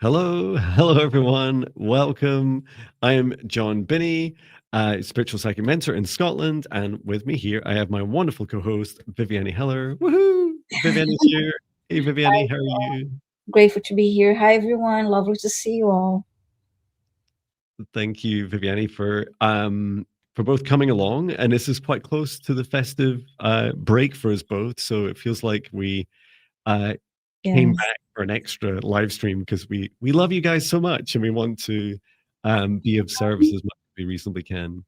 Hello everyone. Welcome. I am Jon Binnie, spiritual psychic mentor in Scotland, and with me here I have my wonderful co-host Viviane Heller. Woohoo! Viviane is here. Hey Viviane, Hi, how are you? grateful to be here. Hi, everyone. Lovely to see you all. Thank you, Viviane, for both coming along. And this is quite close to the festive break for us both, so it feels like we uh, came Yes, back for an extra live stream because we love you guys so much and we want to be of service as much as we reasonably can.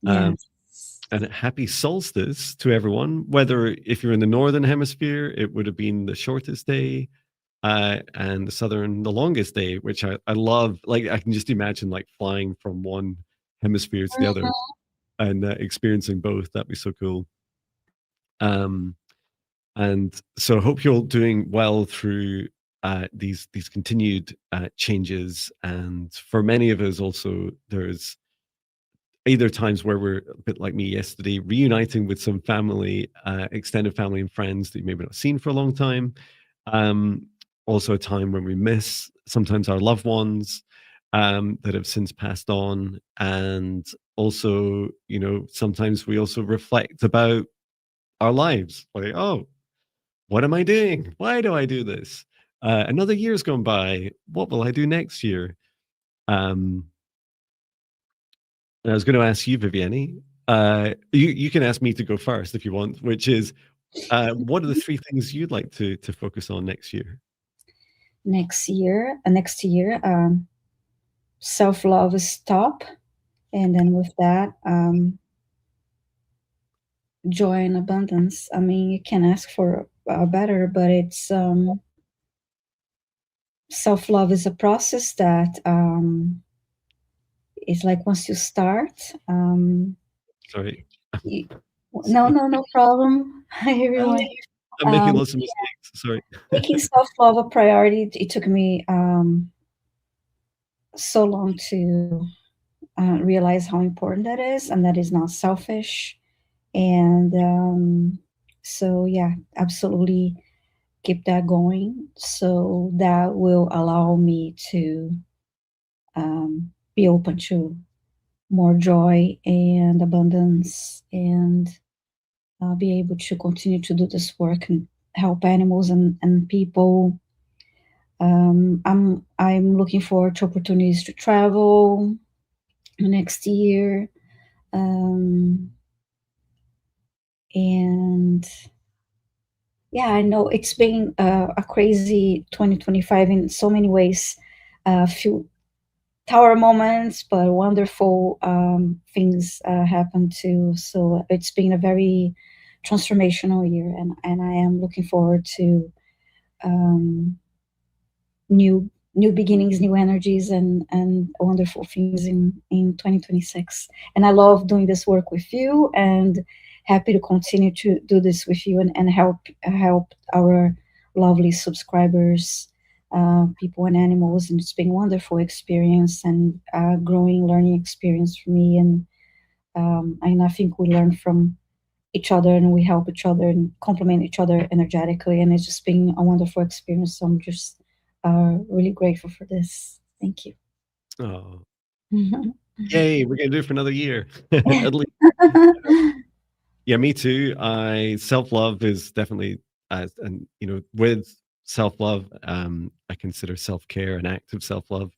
Um, yes, and happy solstice to everyone. Whether if you're in the northern hemisphere, it would have been the shortest day, and the southern the longest day, which I love. Like I can just imagine like flying from one hemisphere to the other and experiencing both. That'd be so cool. Um, and so I hope you're all doing well through these continued changes. And for many of us, also there's either times where we're a bit like me yesterday, reuniting with some family, extended family and friends that you maybe not seen for a long time. Um, Also, a time when we miss sometimes our loved ones that have since passed on, and also, sometimes we also reflect about our lives, like, oh, what am I doing? Why do I do this? Another year's gone by. What will I do next year? Um, and I was going to ask you, Viviane. You can ask me to go first if you want, which is, what are the three things you'd like to focus on next year? next year, self-love is top, and then with that, joy and abundance. I mean, you can ask for better, but it's self-love is a process that is like once you start, Sorry, you, no, sorry. no, no problem. Hi, everyone. I'm making Um, lots of mistakes. Sorry. Making self-love a priority, it took me so long to realize how important that is, and that is not selfish. And so, yeah, absolutely keep that going. So that will allow me to be open to more joy and abundance, and be able to continue to do this work and help animals and people. I'm looking forward to opportunities to travel next year. Um, and yeah, I know it's been a crazy 2025 in so many ways. A few tower moments, but wonderful things happened too. So it's been a very transformational year, and I am looking forward to um, new beginnings, new energies, and wonderful things in 2026. And I love doing this work with you, and happy to continue to do this with you, and help our lovely subscribers, people and animals. And it's been a wonderful experience, and growing learning experience for me. And I think we learn from each other, and we help each other and complement each other energetically, and it's just been a wonderful experience. So I'm just really grateful for this. Thank you. Oh, yay! We're gonna do it for another year, at least. Yeah, me too. I self love is definitely, and with self love, I consider self care an act of self love.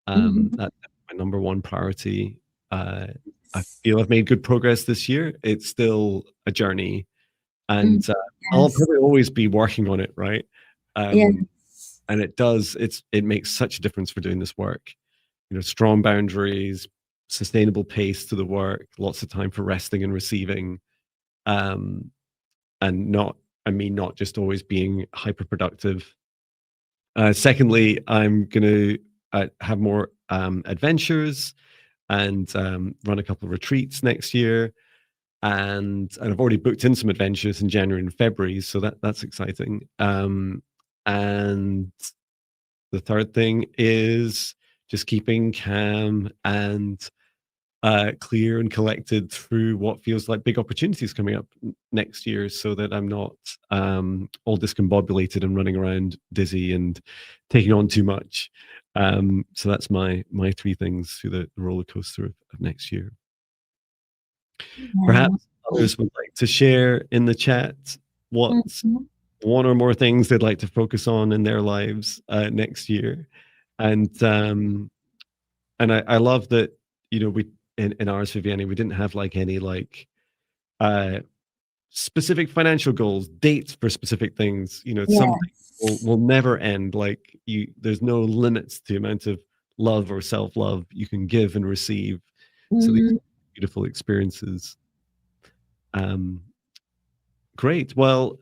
That's my number one priority. Uh, I feel I've made good progress this year. It's still a journey, and I'll Yes. probably always be working on it, right? Yes. Um, and it makes such a difference for doing this work. Strong boundaries, sustainable pace to the work, lots of time for resting and receiving, um, and not just always being hyper productive. Secondly, I'm going to have more adventures and run a couple of retreats next year. And I've already booked in some adventures in January and February, so that's exciting. And the third thing is just keeping calm and clear and collected through what feels like big opportunities coming up next year, so that I'm not all discombobulated and running around dizzy and taking on too much. So that's my three things through the roller coaster of next year. Perhaps others would like to share in the chat what's Mhm. one or more things they'd like to focus on in their lives next year. And I love that, we in ours, Viviane, we didn't have like any like specific financial goals, dates for specific things. Some things Yes. will never end. Like there's no limits to the amount of love or self-love you can give and receive. So these Mhm. beautiful experiences. Great. Well,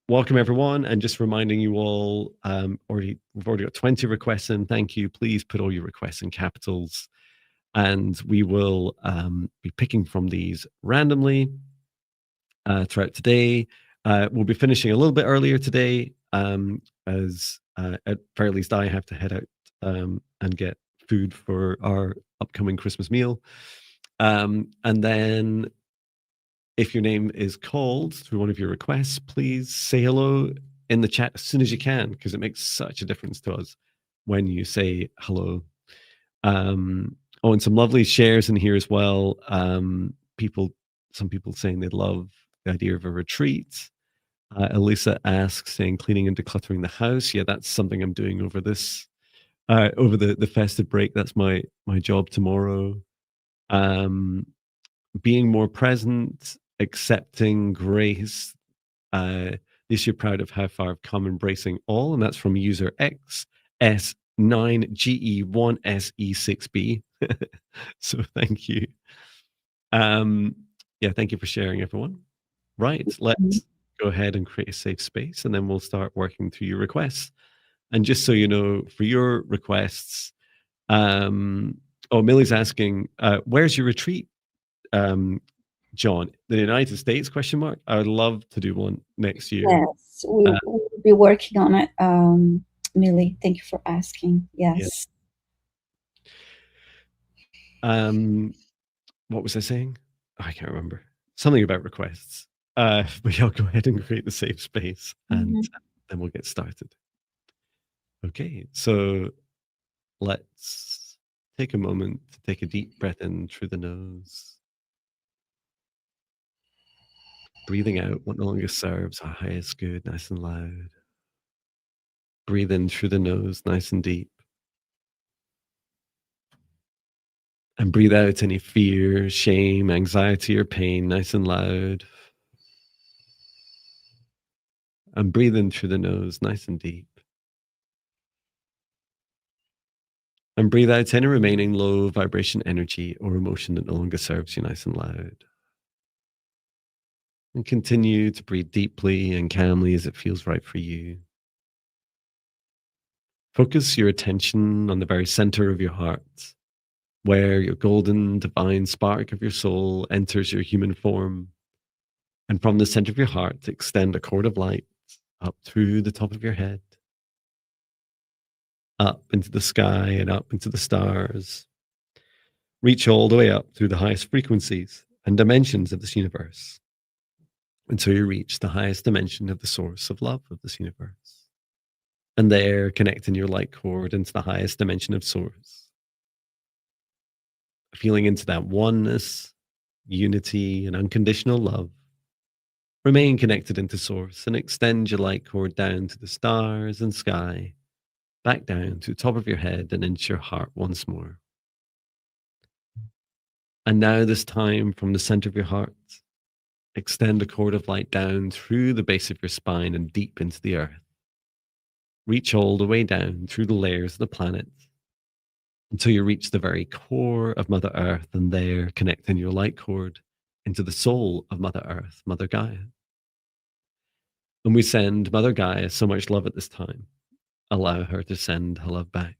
welcome everyone, and just reminding you all, we've already got 20 requests in. Thank you. Please put all your requests in capitals, and we will be picking from these randomly throughout today. We'll be finishing a little bit earlier today, as at very least I have to head out and get food for our upcoming Christmas meal. And then if your name is called through one of your requests, please say hello in the chat as soon as you can, because it makes such a difference to us when you say hello. And some lovely shares in here as well. Some people saying they love the idea of a retreat. Elisa asks, saying cleaning and decluttering the house. Yeah, that's something I'm doing over over the festive break. That's my job tomorrow. Being more present, accepting grace. This year, proud of how far I've come, embracing all, and that's from user XS9GE1SE6B. So thank you. Yeah, thank you for sharing, everyone. Right, let's go ahead and create a safe space, and then we'll start working through your requests. And just so you know, for your requests, Millie's asking, where's your retreat, Jon? The United States? Question mark. I would love to do one next year. Yes, we'll be working on it. Millie, thank you for asking. Yes. What was I saying? I can't remember. Something about requests. But I'll go ahead and create the safe space, and then we'll get started. Okay, so let's take a moment to take a deep breath in through the nose. Breathing out what no longer serves, our highest good, nice and loud. Breathe in through the nose, nice and deep. And breathe out any fear, shame, anxiety, or pain, nice and loud. And breathe in through the nose, nice and deep. And breathe out any remaining low vibration energy or emotion that no longer serves you, nice and loud. And continue to breathe deeply and calmly as it feels right for you. Focus your attention on the very center of your heart, where your golden divine spark of your soul enters your human form. And from the center of your heart, extend a cord of light up through the top of your head, up into the sky and up into the stars. Reach all the way up through the highest frequencies and dimensions of this universe until you reach the highest dimension of the source of love of this universe. And there, connecting your light cord into the highest dimension of source. Feeling into that oneness, unity, and unconditional love. Remain connected into source and extend your light cord down to the stars and sky, back down to the top of your head and into your heart once more. And now, this time, from the center of your heart, extend a cord of light down through the base of your spine and deep into the earth. Reach all the way down through the layers of the planet until you reach the very core of Mother Earth, and there connecting your light cord into the soul of Mother Earth, Mother Gaia. And we send Mother Gaia so much love at this time. Allow her to send her love back.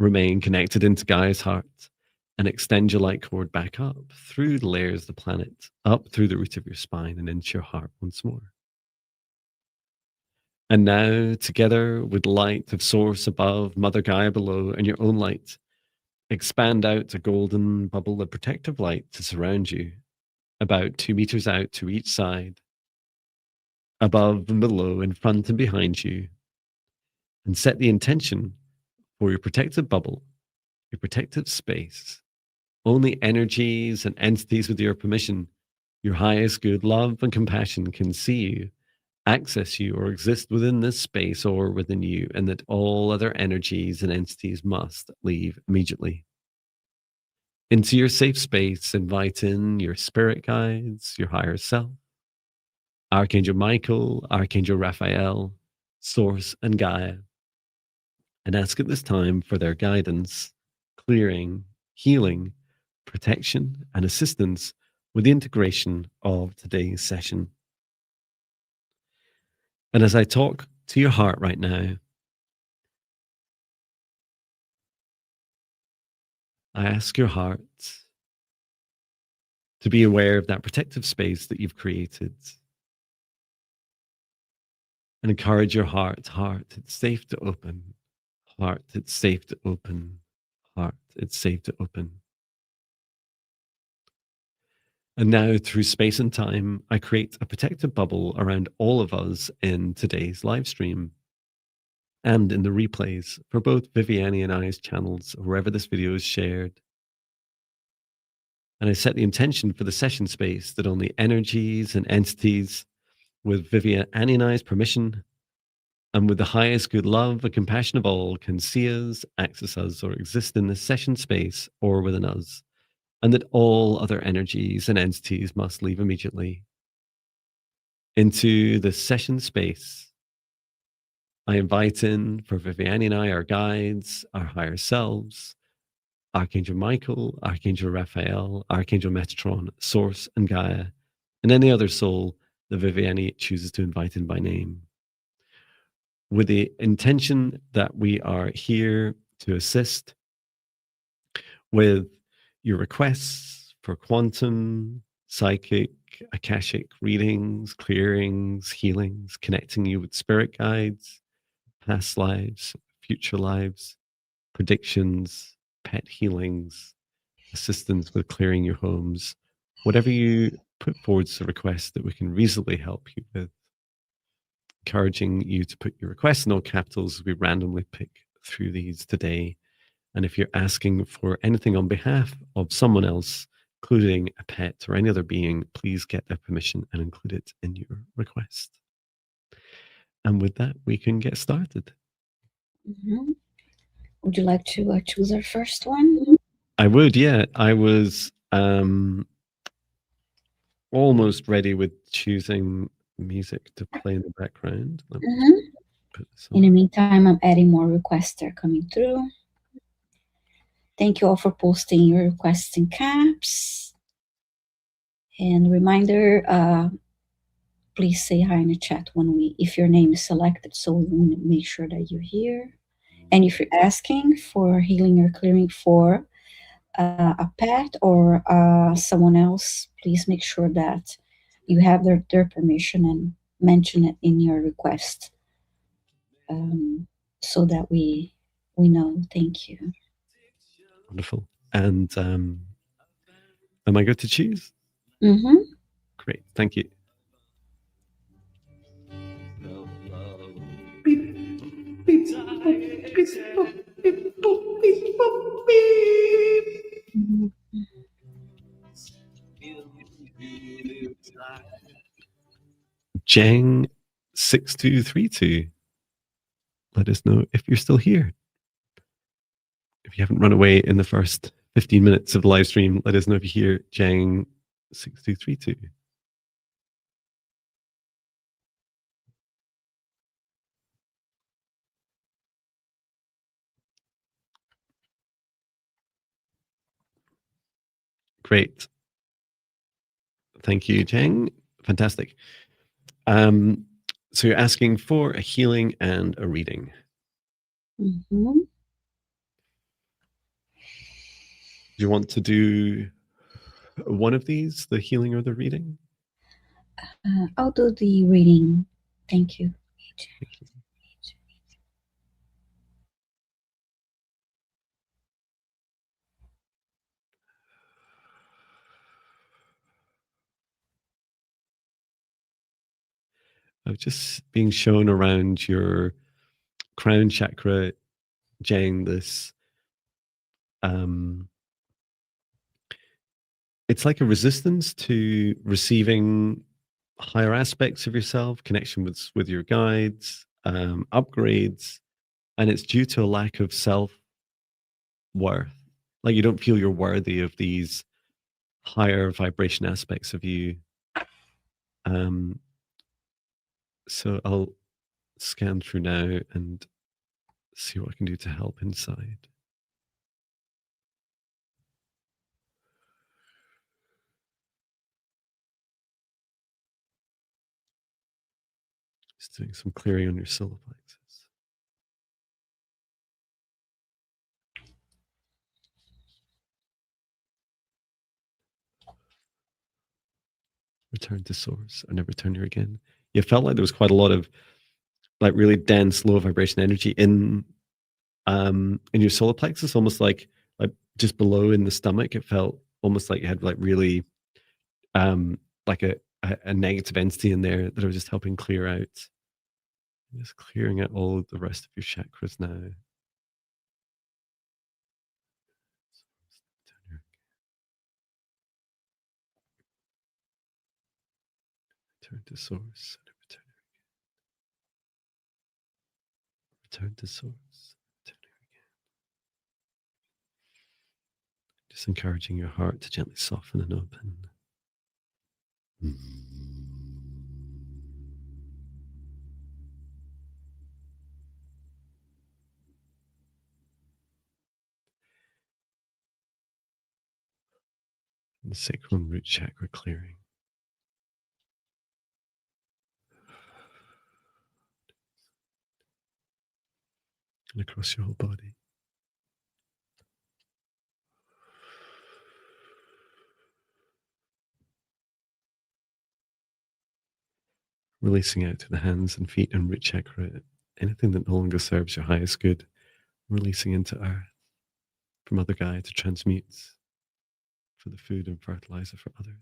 Remain connected into Gaia's heart and extend your light cord back up through the layers of the planet, up through the root of your spine and into your heart once more. And now, together with light of source above, Mother Gaia below, and your own light, expand out a golden bubble of protective light to surround you, about 2 meters out to each side, above and below, in front and behind you, and set the intention for your protective bubble, your protective space. Only energies and entities with your permission, your highest good, love, and compassion can see you, access you, or exist within this space or within you, and that all other energies and entities must leave immediately. Into your safe space, invite in your spirit guides, your higher self, Archangel Michael, Archangel Raphael, Source, and Gaia, and ask at this time for their guidance, clearing, healing, protection, and assistance with the integration of today's session. And as I talk to your heart right now, I ask your heart to be aware of that protective space that you've created, and encourage your heart, it's safe to open. Heart, it's safe to open. Heart, it's safe to open. And now, through space and time, I create a protective bubble around all of us in today's live stream and in the replays for both Viviane and I's channels, wherever this video is shared. And I set the intention for the session space that only energies and entities with Viviane and I's permission and with the highest good love and compassion of all can see us, access us, or exist in this session space or within us, and that all other energies and entities must leave immediately. Into the session space, I invite in for Viviane and I, our guides, our higher selves, Archangel Michael, Archangel Raphael, Archangel Metatron, Source, and Gaia, and any other soul that Viviane chooses to invite in by name, with the intention that we are here to assist with your requests for quantum, psychic, Akashic readings, clearings, healings, connecting you with spirit guides, past lives, future lives, predictions, pet healings, assistance with clearing your homes, whatever you put forward as a request that we can reasonably help you with. Encouraging you to put your requests in all capitals as we randomly pick through these today. And if you're asking for anything on behalf of someone else, including a pet or any other being, please get their permission and include it in your request. And with that, we can get started. Mm-hmm. Would you like to choose our first one? I would, yeah. I was almost ready with choosing music to play in the background. In the meantime, I'm adding more requests that are coming through. Thank you all for posting your requests in caps. And reminder, please say hi in the chat if your name is selected, so we want to make sure that you're here. And if you're asking for healing or clearing for a pet or someone else, please make sure that you have their permission and mention it in your request, so that we know. Thank you. Wonderful. And am I good to choose? Mm-hmm. Great. Thank you. Jang 6232. Let us know if you're still here. If you haven't run away in the first 15 minutes of the live stream, let us know if you hear Jang 6232. Great. Thank you, Jang. Fantastic. So you're asking for a healing and a reading. Mm-hmm. Do you want to do one of these, the healing or the reading? I'll do the reading. Thank you. Thank you. of just being shown around your crown chakra, Jane, this it's like a resistance to receiving higher aspects of yourself, connection with your guides, upgrades, and it's due to a lack of self-worth. Like you don't feel you're worthy of these higher vibration aspects of you. So I'll scan through now and see what I can do to help inside. Just doing some clearing on your solar plexus. Return to source or never return here again. You felt like there was quite a lot of like really dense low vibration energy in your solar plexus, almost like just below in the stomach. It felt almost like you had like really like a negative entity in there that I was just helping clear out. Just clearing out all the rest of your chakras now. Return to source. Return to source. Just encouraging your heart to gently soften and open. And the sacral and root chakra clearing. And across your whole body. Releasing out to the hands and feet and root chakra, anything that no longer serves your highest good, releasing into earth for Mother Gaia to transmute for the food and fertilizer for others.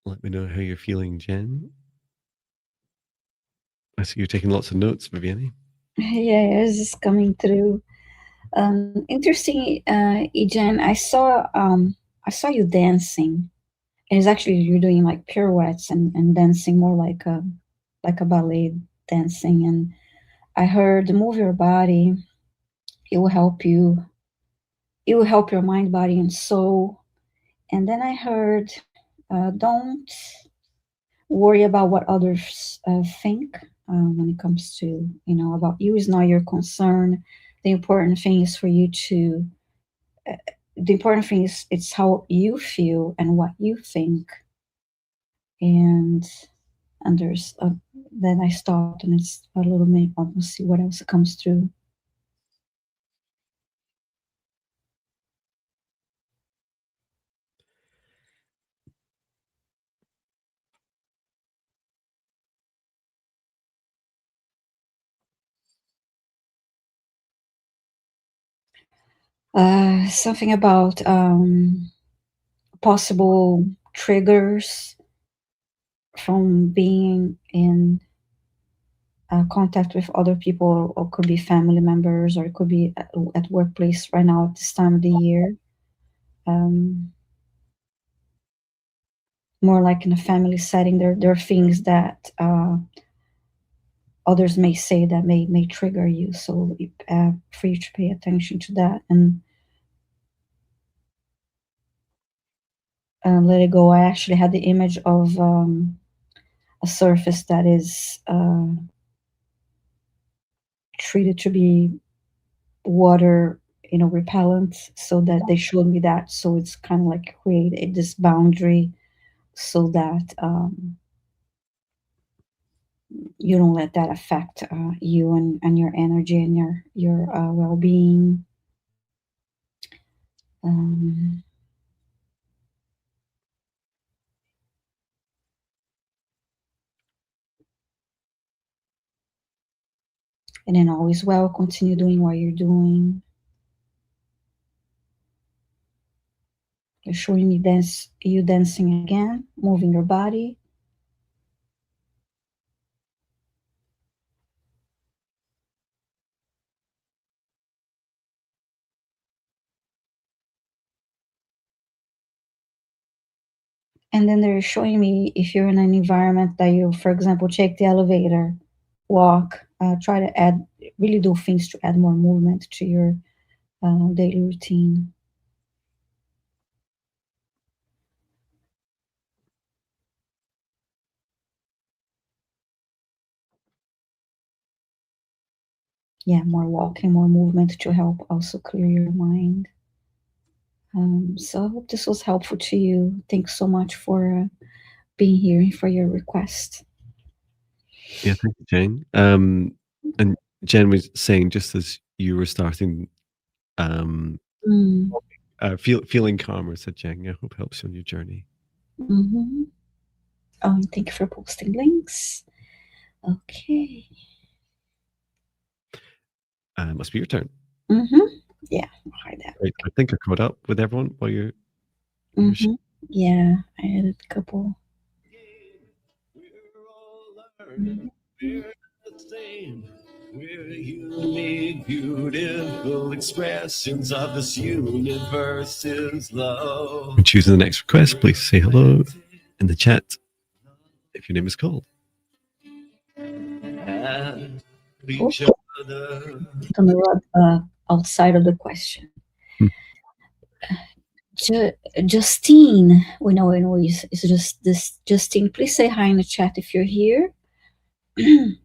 Let me know how you're feeling, Jen. I see you're taking lots of notes, Viviane. Yeah, it's just coming through. Interesting, Jen. I saw you dancing, and it's actually you're doing like pirouettes and dancing more like a ballet dancing. And I heard move your body. It will help you. It will help your mind, body, and soul. And then I heard, don't worry about what others think when it comes to about you is not your concern. The important thing is for you to the important thing is it's how you feel and what you think. And there's then I stopped and it's a little bit. I'll see what else comes through. Something about possible triggers from being in contact with other people, or could be family members, or it could be at workplace right now at this time of the year. More like in a family setting, there are things that others may say that may trigger you. So for you to pay attention to that and let it go. I actually had the image of a surface that is treated to be water, repellent, so that they showed me that. So it's kind of like create this boundary so that you don't let that affect you and your energy and your well-being. Um, and then all is well. Continue doing what you're doing. They're showing me you dancing again, moving your body. And then they're showing me if you're in an environment that you, for example, take the elevator, walk, try to add, really do things to add more movement to your daily routine. Yeah, more walking, more movement to help also clear your mind. So I hope this was helpful to you. Thanks so much for being here and for your request. Yeah, thank you, Jane. And Jen was saying just as you were starting, um, Mm. feeling calmer, said Jen, I hope helps you on your journey. Mm-hmm. Oh, and thank you for posting links. Okay. Must be your turn. Mm-hmm. Yeah, I'll hide that. Right, I think I caught up with everyone while you're Mm-hmm. Yeah, I added a couple. We're all learning, Mm-hmm. we're the same. We're unique, beautiful expressions of this universe's love. And choosing the next request, please say hello in the chat if your name is called. And each Oops, other. on the road, outside of the question. Hmm. Justine, we know it's just this. Justine, please say hi in the chat if you're here. You're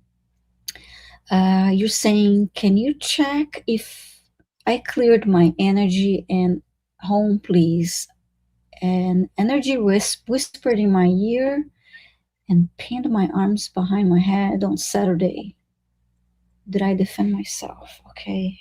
saying, can you check if I cleared my energy and home, please? And energy whispered in my ear and pinned my arms behind my head on Saturday. Did I defend myself? Okay.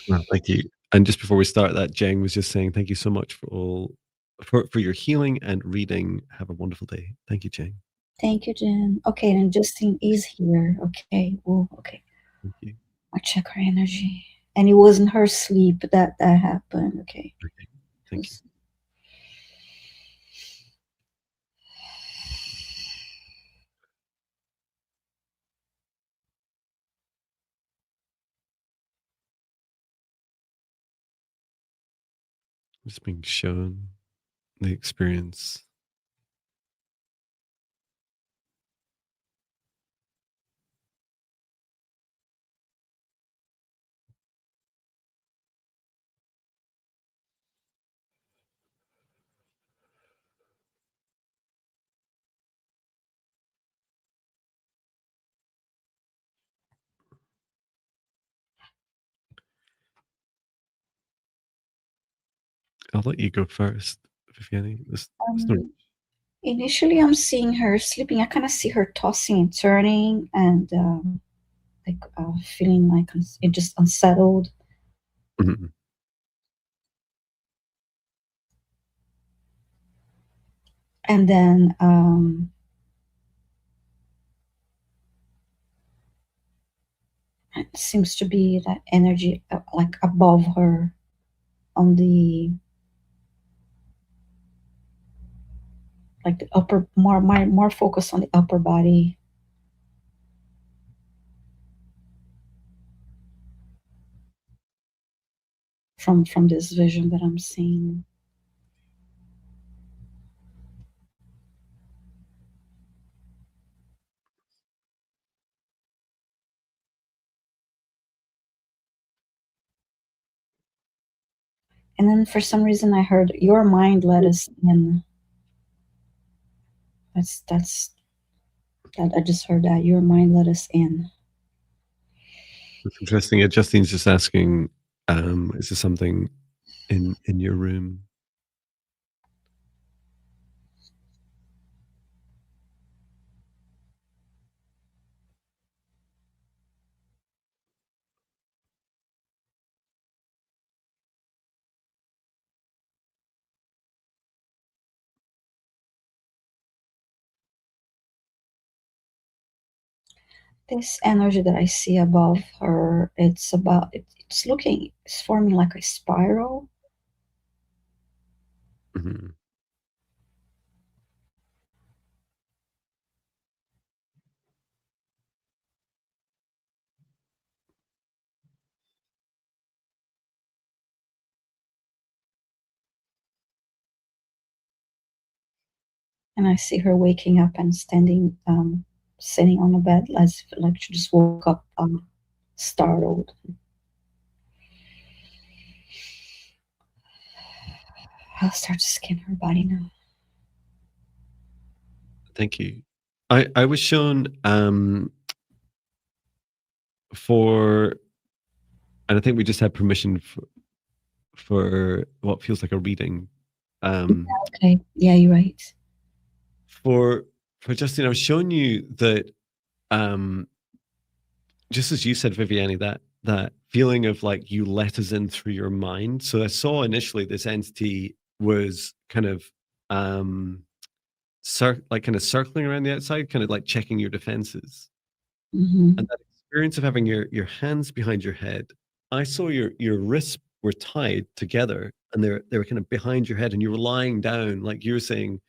Well, thank you. And just before we start that, Jeng was just saying thank you so much for all for your healing and reading. Have a wonderful day. Thank you, Jeng. Thank you, Jen. Okay, and Justine is here. Okay. Oh, okay. Thank you. I check her energy. And it wasn't her sleep that happened. Okay. Okay. Thank you. Just being shown the experience. I'll let you go first, Viviane. There's no. Initially, I'm seeing her sleeping. I kind of see her tossing and turning and like feeling like just unsettled. Mhm. And then it seems to be that energy like above her on the like the upper more focus on the upper body from this vision that I'm seeing. And then for some reason I heard your mind let us in. That's that I just heard that your mind let us in. It's interesting. Justine's just asking, is there something in your room? This energy that I see above her, it's forming like a spiral. Mhm. And I see her waking up and standing, sitting on the bed as if like she just woke up, startled. I'll start to scan her body now. Thank you. I was shown, for and I think we just had permission for what feels like a reading. Um, Okay. Yeah, you're right. for Justine, I was showing you that, um, just as you said, Viviane, that feeling of like you let us in through your mind. So I saw initially this entity was kind of, um, like kind of circling around the outside, kind of like checking your defenses. And Mhm. that experience of having your hands behind your head, I saw your wrists were tied together and they were kind of behind your head and you were lying down, like you were saying,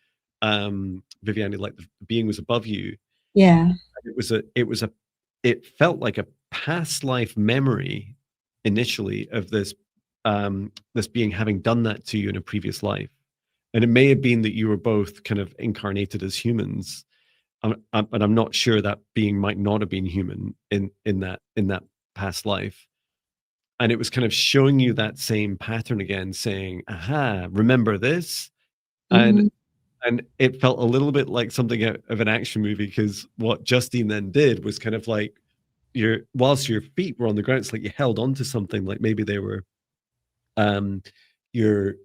Viviane, like the being was above you. Yeah. It was a it felt like a past life memory initially of this being having done that to you in a previous life. And it may have been that you were both kind of incarnated as humans, but I'm not sure that being might not have been human in that past life. And it was kind of showing you that same pattern again, saying, "Aha, remember this?" And Mhm. and it felt a little bit like something out of an action movie because what Justine then did was kind of like whilst your feet were on the ground, it's like you held on to something, like maybe they were um your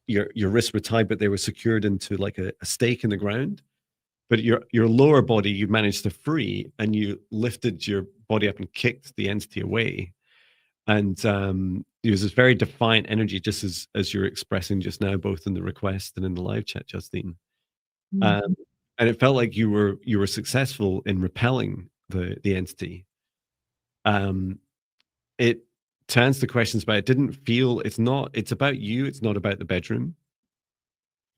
your wrists were tied, but they were secured into like a stake in the ground. But your lower body you managed to free, and you lifted your body up and kicked the entity away. And it was this very defiant energy, just as you're expressing just now, both in the request and in the live chat, Justine. Um, Mhm. and it felt like you were successful in repelling the entity. Um, it To answer the questions, but it didn't feel. It's not. It's about you. It's not about the bedroom,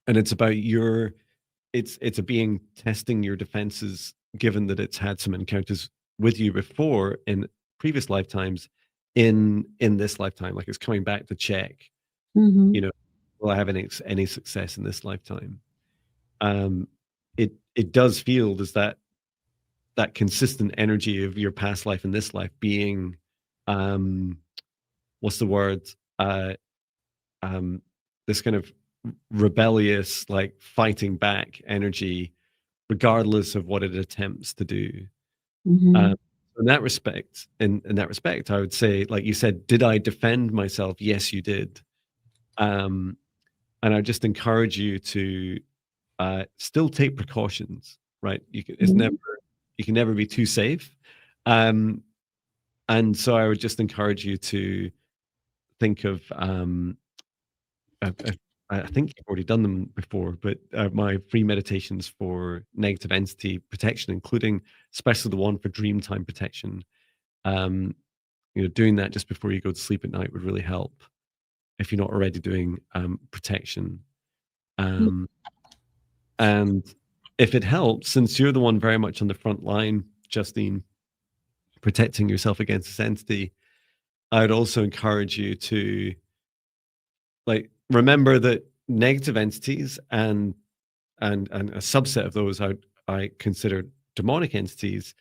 and it's about your. It's a being testing your defenses, given that it's had some encounters with you before in previous lifetimes, in this lifetime. Like it's coming back to check. You Mhm. know, will I have any success in this lifetime? Um, it does feel there's that consistent energy of your past life and this life being, um, what's the word? Uh, um, this kind of rebellious, like fighting back energy, regardless of what it attempts to do. Um, Mhm. in that respect, in that respect, I would say, like you said, did I defend myself? Yes, you did. Um, and I just encourage you to still take precautions. Right? Mhm. You can never be too safe. Um, and so I would just encourage you to think of I think you've already done them before, but my free meditations for negative entity protection, including especially the one for dream time protection. Um, doing that just before you go to sleep at night would really help if you're not already doing protection. Um, and if it helps, since you're the one very much on the front line, Justine, protecting yourself against this entity, I would also encourage you to like remember that negative entities and a subset of those I consider demonic entities.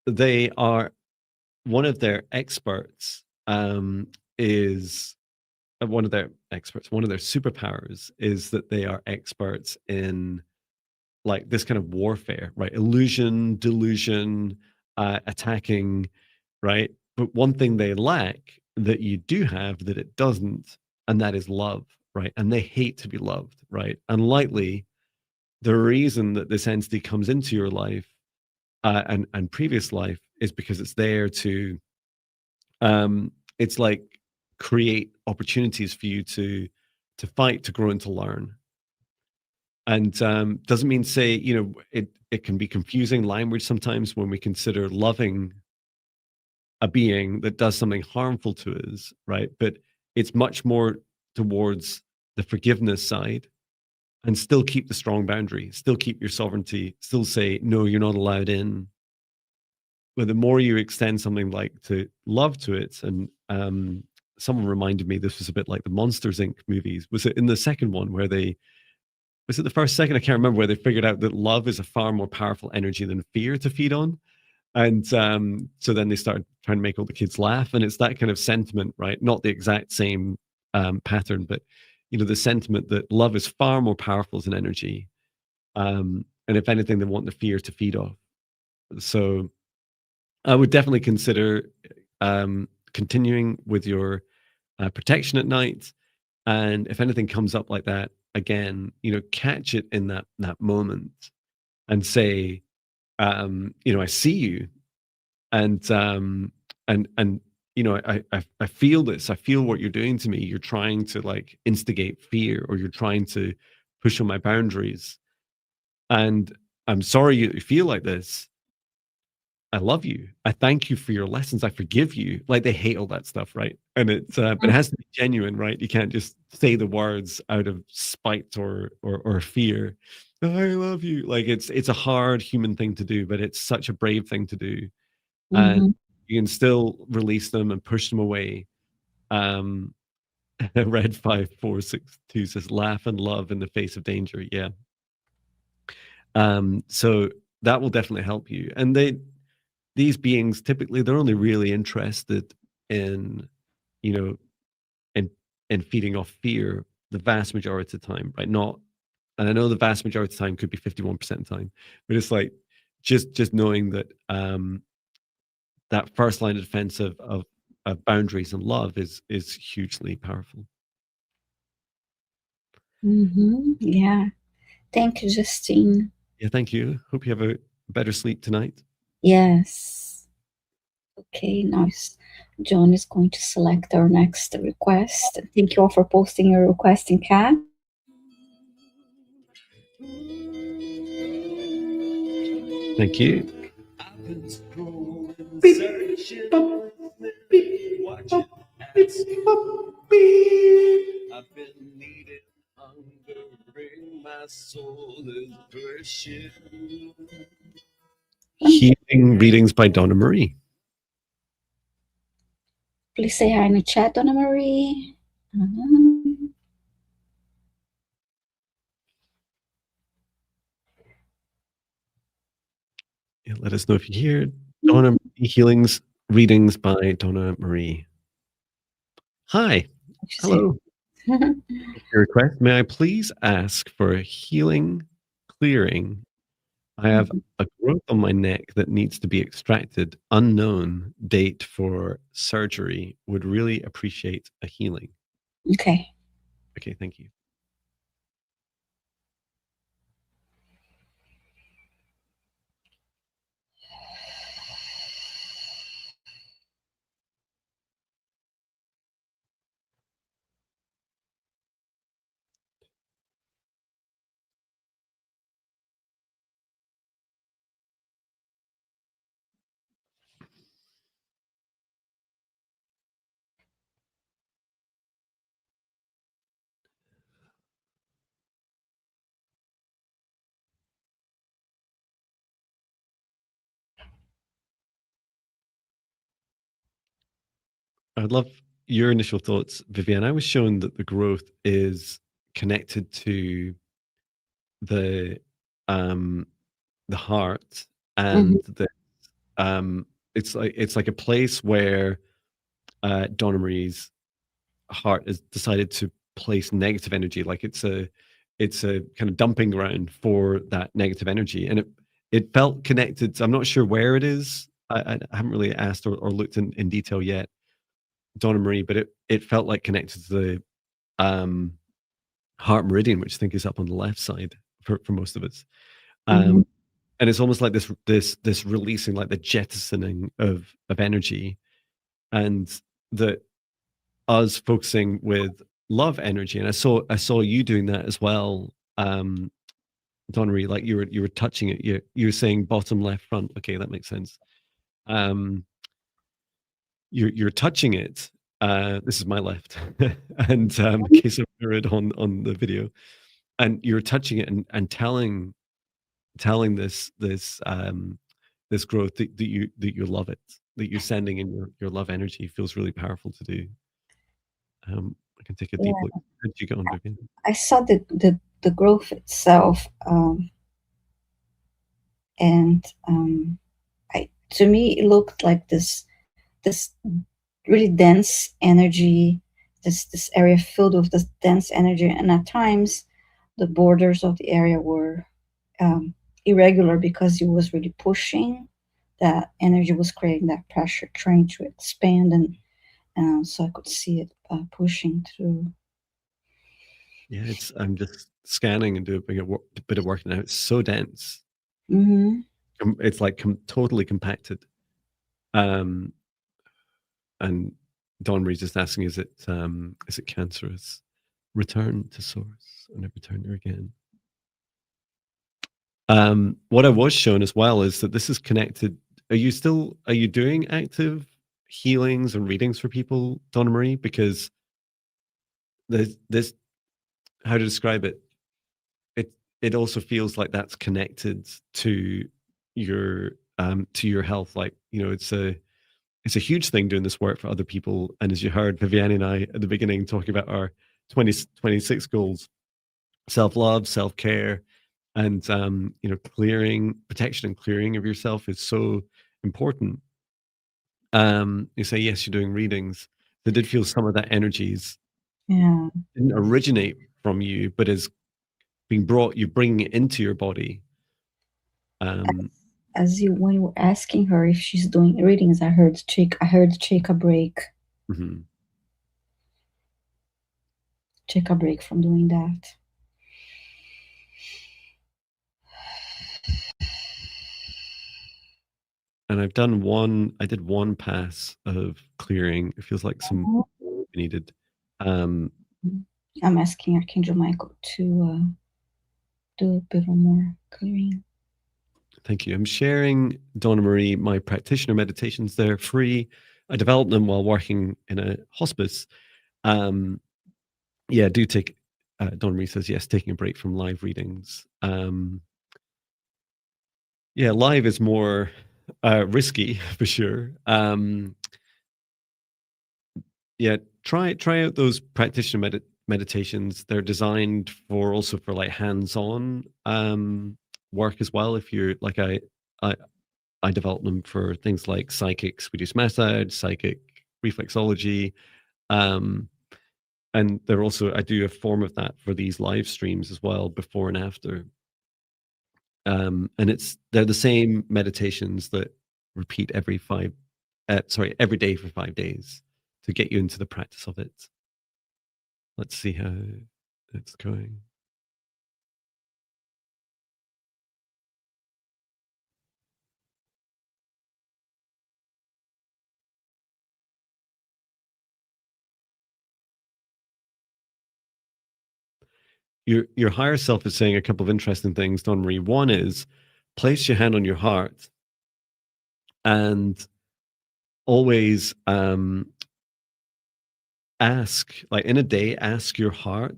They are one of their experts is one of their experts. One of their superpowers is that they are experts in like this kind of warfare, right? Illusion, delusion, attacking, right? But one thing they lack that you do have that it doesn't, and that is love, right? And they hate to be loved, right? Unlikely the reason that this entity comes into your life and previous life is because it's there to it's like create opportunities for you to fight, to grow, and to learn. And doesn't mean say it can be confusing language sometimes when we consider loving a being that does something harmful to us, right? But it's much more towards the forgiveness side, and still keep the strong boundary, still keep your sovereignty, still say, no, you're not allowed in. But the more you extend something like to love to it, and someone reminded me this was a bit like the Monsters Inc. movies. Was it in the second one where was it the first, second? I can't remember, where they figured out that love is a far more powerful energy than fear to feed on. And so then they started trying to make all the kids laugh. And it's that kind of sentiment, right? Not the exact same pattern, but, the sentiment that love is far more powerful as an energy. And if anything, they want the fear to feed off. So I would definitely consider continuing with your protection at night. And if anything comes up like that again, catch it in that moment and say, I see you, and I feel this. I feel what you're doing to me. You're trying to like instigate fear, or you're trying to push on my boundaries. And I'm sorry you feel like this. I love you. I thank you for your lessons. I forgive you. Like, they hate all that stuff, right? And but it has to be genuine, right? You can't just say the words out of spite or fear. I love you. Like, it's a hard human thing to do, but it's such a brave thing to do. And you can still release them and push them away. Red 5462 says, laugh and love in the face of danger. Yeah. So that will definitely help you. And these beings, typically, they're only really interested in, in feeding off fear the vast majority of the time, right? And I know the vast majority of the time could be 51% of the time, but it's like just knowing that that first line of defense of boundaries and love is hugely powerful. Yeah. Thank you, Justine. Yeah, thank you. Hope you have a better sleep tonight. Yes. Okay, nice. Jon is going to select our next request. Thank you all for posting your request in chat. Thank you. I've been needing, hungering, my soul is worship. Healing readings by Donna Marie. Please say hi in the chat, Donna Marie. Yeah, let us know if you hear Donna Marie healings readings by Donna Marie. Hi. Hello. Your request. May I please ask for a healing clearing? I have a growth on my neck that needs to be extracted. Unknown date for surgery. Would really appreciate a healing. Okay. Okay, thank you. I'd love your initial thoughts, Viviane. I was shown that the growth is connected to the heart, and the it's like a place where Donna Marie's heart has decided to place negative energy. Like, it's a kind of dumping ground for that negative energy, and it felt connected. I'm not sure where it is. I haven't really asked or looked in detail yet, Donna Marie, but it felt like connected to the heart meridian, which I think is up on the left side for most of us. And it's almost like this releasing, like the jettisoning of energy, and that us focusing with love energy. And I saw you doing that as well, Donna Marie, like you were touching it. You were saying bottom left front. Okay, that makes sense. You're touching it. This is my left, and in case of picture it on the video, and you're touching it and telling this growth that you love it, that you're sending in your love energy feels really powerful to do. I can take a deep Yeah, look. How did you get on, Vivian? I saw the growth itself, and to me it looked like this really dense energy, this area filled with this dense energy, and at times the borders of the area were irregular because it was really pushing. That energy was creating that pressure, trying to expand, and so I could see it pushing through. Yeah, I'm just scanning and doing a bit of work now. It's so dense. Mm-hmm. It's like totally compacted. Um, and Don Marie's just asking, is it cancerous? Return to source and then return there again. What I was shown as well is that this is connected. Are you doing active healings and readings for people, Donna Marie? Because there's this, how to describe it? It also feels like that's connected to your health. Like, it's a huge thing doing this work for other people. And as you heard Viviane and I at the beginning talking about our 2026 goals, self-love, self-care, and clearing, protection and clearing of yourself is so important. You say yes, you're doing readings. They did feel some of that energies Yeah. didn't originate from you, but is being brought, you bringing it into your body. When you were asking her if she's doing readings, I heard take a break. Mm-hmm. Take a break from doing that. And I did one pass of clearing. It feels like some needed. I'm asking Archangel Michael to do a bit more clearing. Thank you. I'm sharing, Donna Marie, my practitioner meditations. They're free. I developed them while working in a hospice. Yeah, do take, Donna Marie says, yes, taking a break from live readings. Yeah, live is more risky for sure. Yeah, try out those practitioner meditations. They're designed for also for like hands-on work as well. If you're like I develop them for things like psychic Swedish massage, psychic reflexology, and they're also I do a form of that for these live streams as well, before and after. And they're the same meditations that repeat every day for 5 days to get you into the practice of it. Let's see how it's going. Your higher self is saying a couple of interesting things, Don Marie. One is place your hand on your heart and always ask, like in a day, ask your heart,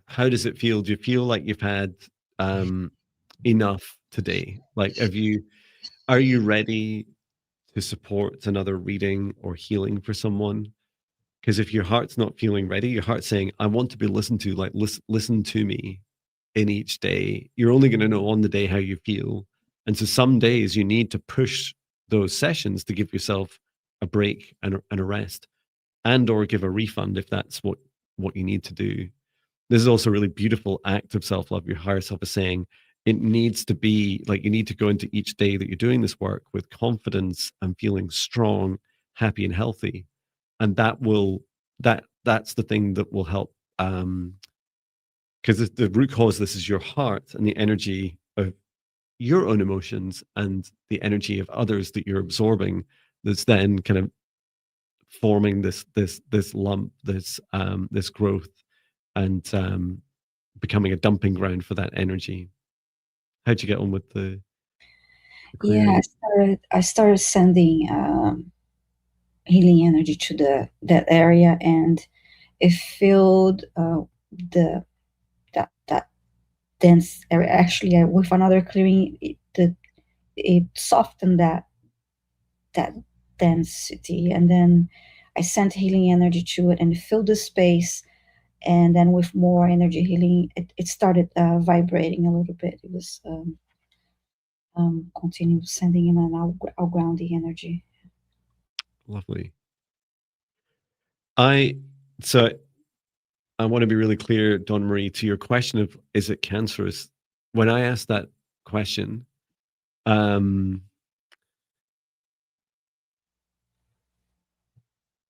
how does it feel? Do you feel like you've had enough today? Like, are you ready to support another reading or healing for someone? Because if your heart's not feeling ready, your heart's saying, I want to be listened to, like listen to me in each day. You're only going to know on the day how you feel. And so some days you need to push those sessions to give yourself a break and a rest, and or give a refund if that's what you need to do. This is also a really beautiful act of self-love. Your higher self is saying it needs to be like you need to go into each day that you're doing this work with confidence and feeling strong, happy, and healthy. And that's the thing that will help, because the root cause of this is your heart and the energy of your own emotions and the energy of others that you're absorbing, that's then kind of forming this lump, this growth, and becoming a dumping ground for that energy. How'd you get on with the Yeah, clearing? I started sending healing energy to that area, and it filled the that dense area. Actually, with another clearing, it softened that density, and then I sent healing energy to it and filled the space. And then with more energy healing, it started vibrating a little bit. It was continue sending in an out grounding energy. Lovely. So I want to be really clear, Donna Marie, to your question of is it cancerous? When I asked that question, when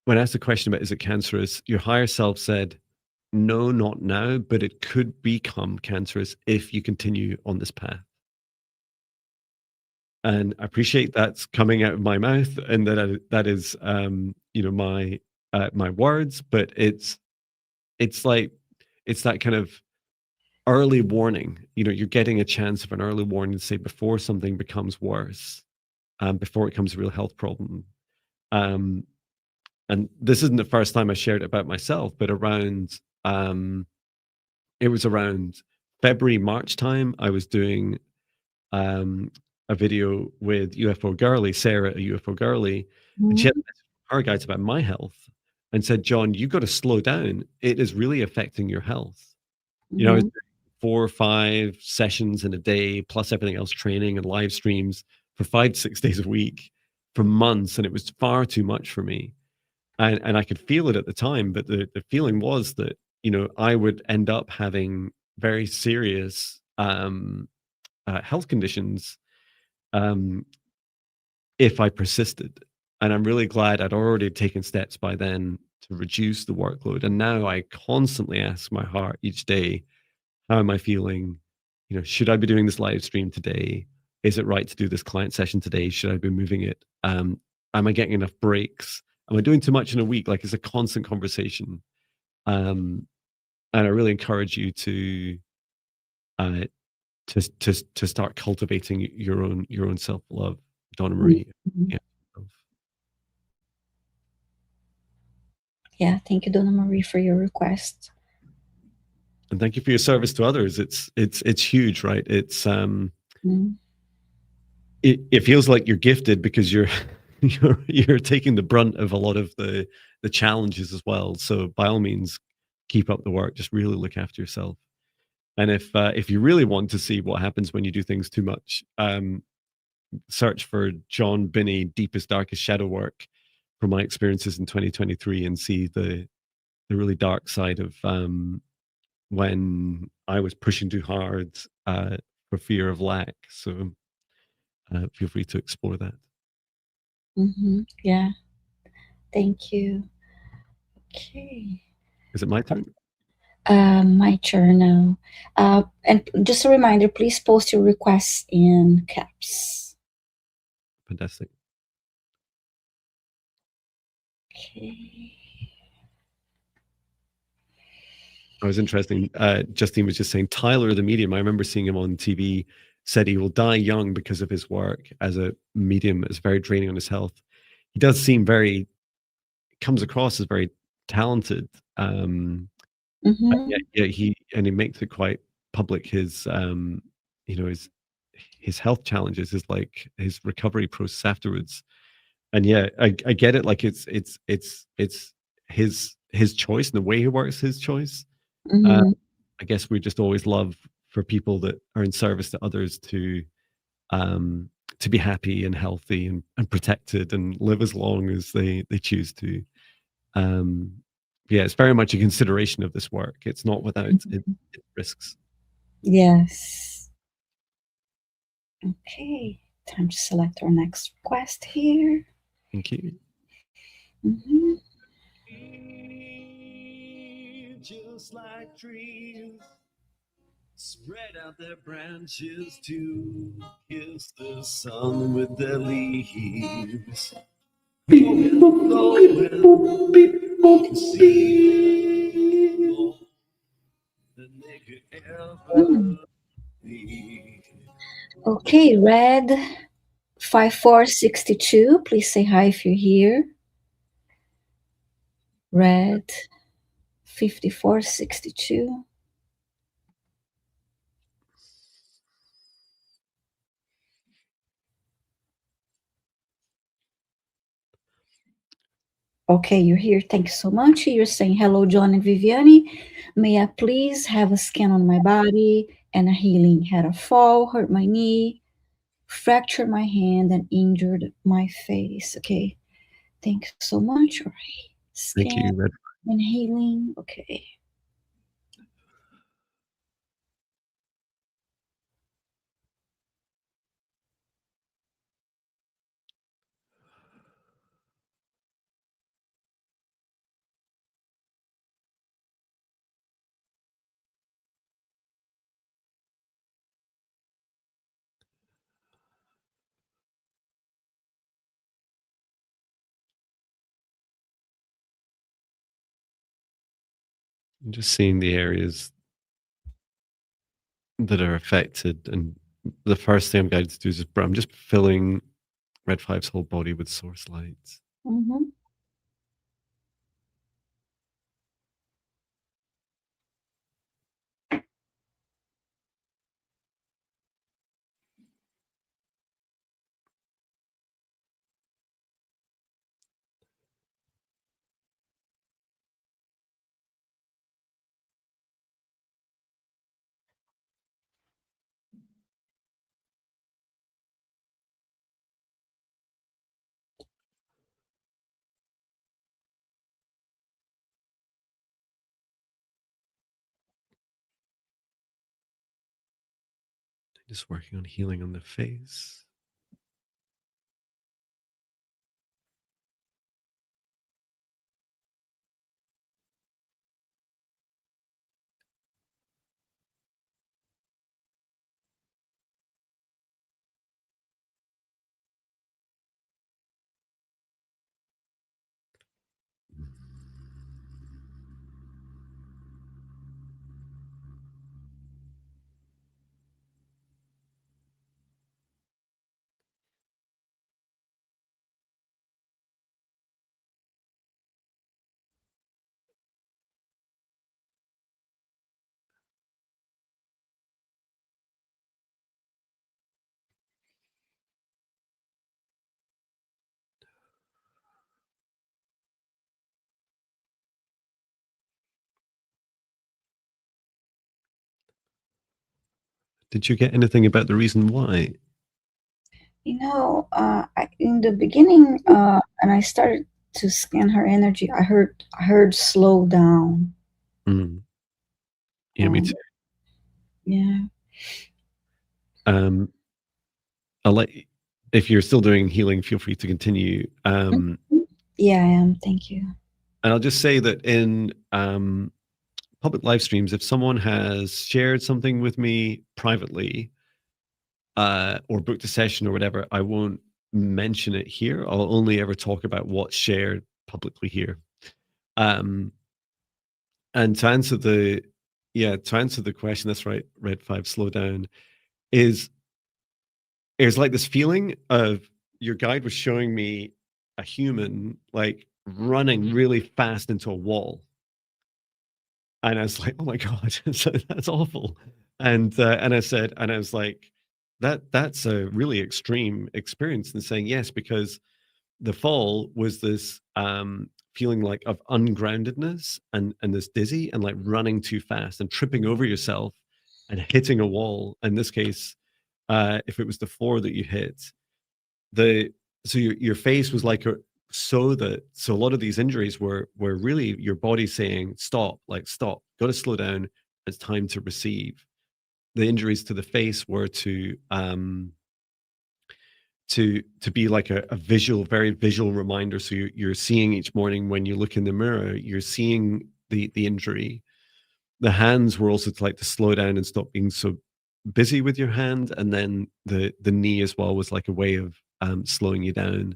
I asked the question about is it cancerous, your higher self said, no, not now, but it could become cancerous if you continue on this path. And I appreciate that's coming out of my mouth, and that is, my words, but it's like it's that kind of early warning. You're getting a chance of an early warning to say before something becomes worse, before it becomes a real health problem. And this isn't the first time I shared it about myself, but it was around February, March time. I was doing a video with UFO Girly, Sarah, a UFO Girly, and she had her guides about my health and said, Jon, you got to slow down. It is really affecting your health. I was doing 4 or 5 sessions in a day, plus everything else, training and live streams for 5 to 6 days a week for months. And it was far too much for me. And I could feel it at the time, but the feeling was that, I would end up having very serious health conditions if I persisted. And I'm really glad I'd already taken steps by then to reduce the workload. And now I constantly ask my heart each day, how am I feeling? Should I be doing this live stream today? Is it right to do this client session today? Should I be moving it? Am I getting enough breaks? Am I doing too much in a week? Like, it's a constant conversation. And I really encourage you to start cultivating your own self-love, Donna Marie. Yeah, thank you, Donna Marie, for your request. And thank you for your service to others. It's huge, right? It's it feels like you're gifted because you're taking the brunt of a lot of the challenges as well. So by all means, keep up the work. Just really look after yourself. And if you really want to see what happens when you do things too much, search for Jon Binnie, Deepest, Darkest Shadow Work from my experiences in 2023 and see the really dark side of when I was pushing too hard for fear of lack. So feel free to explore that. Yeah. Thank you. Okay. Is it my turn? My turn now. And just a reminder, please post your requests in caps. Fantastic. Okay. I was interesting. Justine was just saying Tyler, the medium, I remember seeing him on TV, said he will die young because of his work as a medium. It's very draining on his health. He does seem comes across as very talented. Yeah, he makes it quite public. His his health challenges, his recovery process afterwards. And yeah, I get it. Like it's his choice, and the way he works, his choice. I guess we just always love for people that are in service to others to be happy and healthy and protected and live as long as they choose to. Yeah, it's very much a consideration of this work. It's not without its risks. Yes. Okay, time to select our next request here. Thank you. Just like trees spread out their branches to kiss the sun with their leaves. Okay, Red 5462, please say hi if you're here. Red 5462. Okay, you're here. Thank you so much. You're saying, hello, Jon and Viviane. May I please have a scan on my body and a healing? Had a fall, hurt my knee, fractured my hand, and injured my face. Okay, thank you so much. All right, Thank scan you, Red. and healing. Okay. I'm just seeing the areas that are affected, and the first thing I'm guided to do is I'm just filling Red Five's whole body with source lights. Mm-hmm. Just working on healing on the face. Did you get anything about the reason why? In the beginning, and I started to scan her energy, I heard slow down. Mm. Yeah, me And too. yeah. Um, I'll let you, if you're still doing healing, feel free to continue. Mhm. Yeah, I am. Thank you. And I'll just say that in public live streams, if someone has shared something with me privately or booked a session or whatever, I won't mention it here. I'll only ever talk about what's shared publicly here. Um, and to answer the question, that's right, Red Five, slow down, is there's like this feeling of your guide was showing me a human like running really fast into a wall. And I was like, "Oh my god, so that's awful." And I said, and I was like, "That's a really extreme experience." And saying yes, because the fall was this feeling like of ungroundedness and this dizzy and like running too fast and tripping over yourself and hitting a wall. In this case, if it was the floor that you hit, the so your face was like so a lot of these injuries were really your body saying stop, like stop, got to slow down, it's time to receive. The injuries to the face were to be like a visual, very visual reminder. So you're seeing each morning when you look in the mirror, you're seeing the injury. The hands were also to like to slow down and stop being so busy with your hand, and then the knee as well was like a way of slowing you down.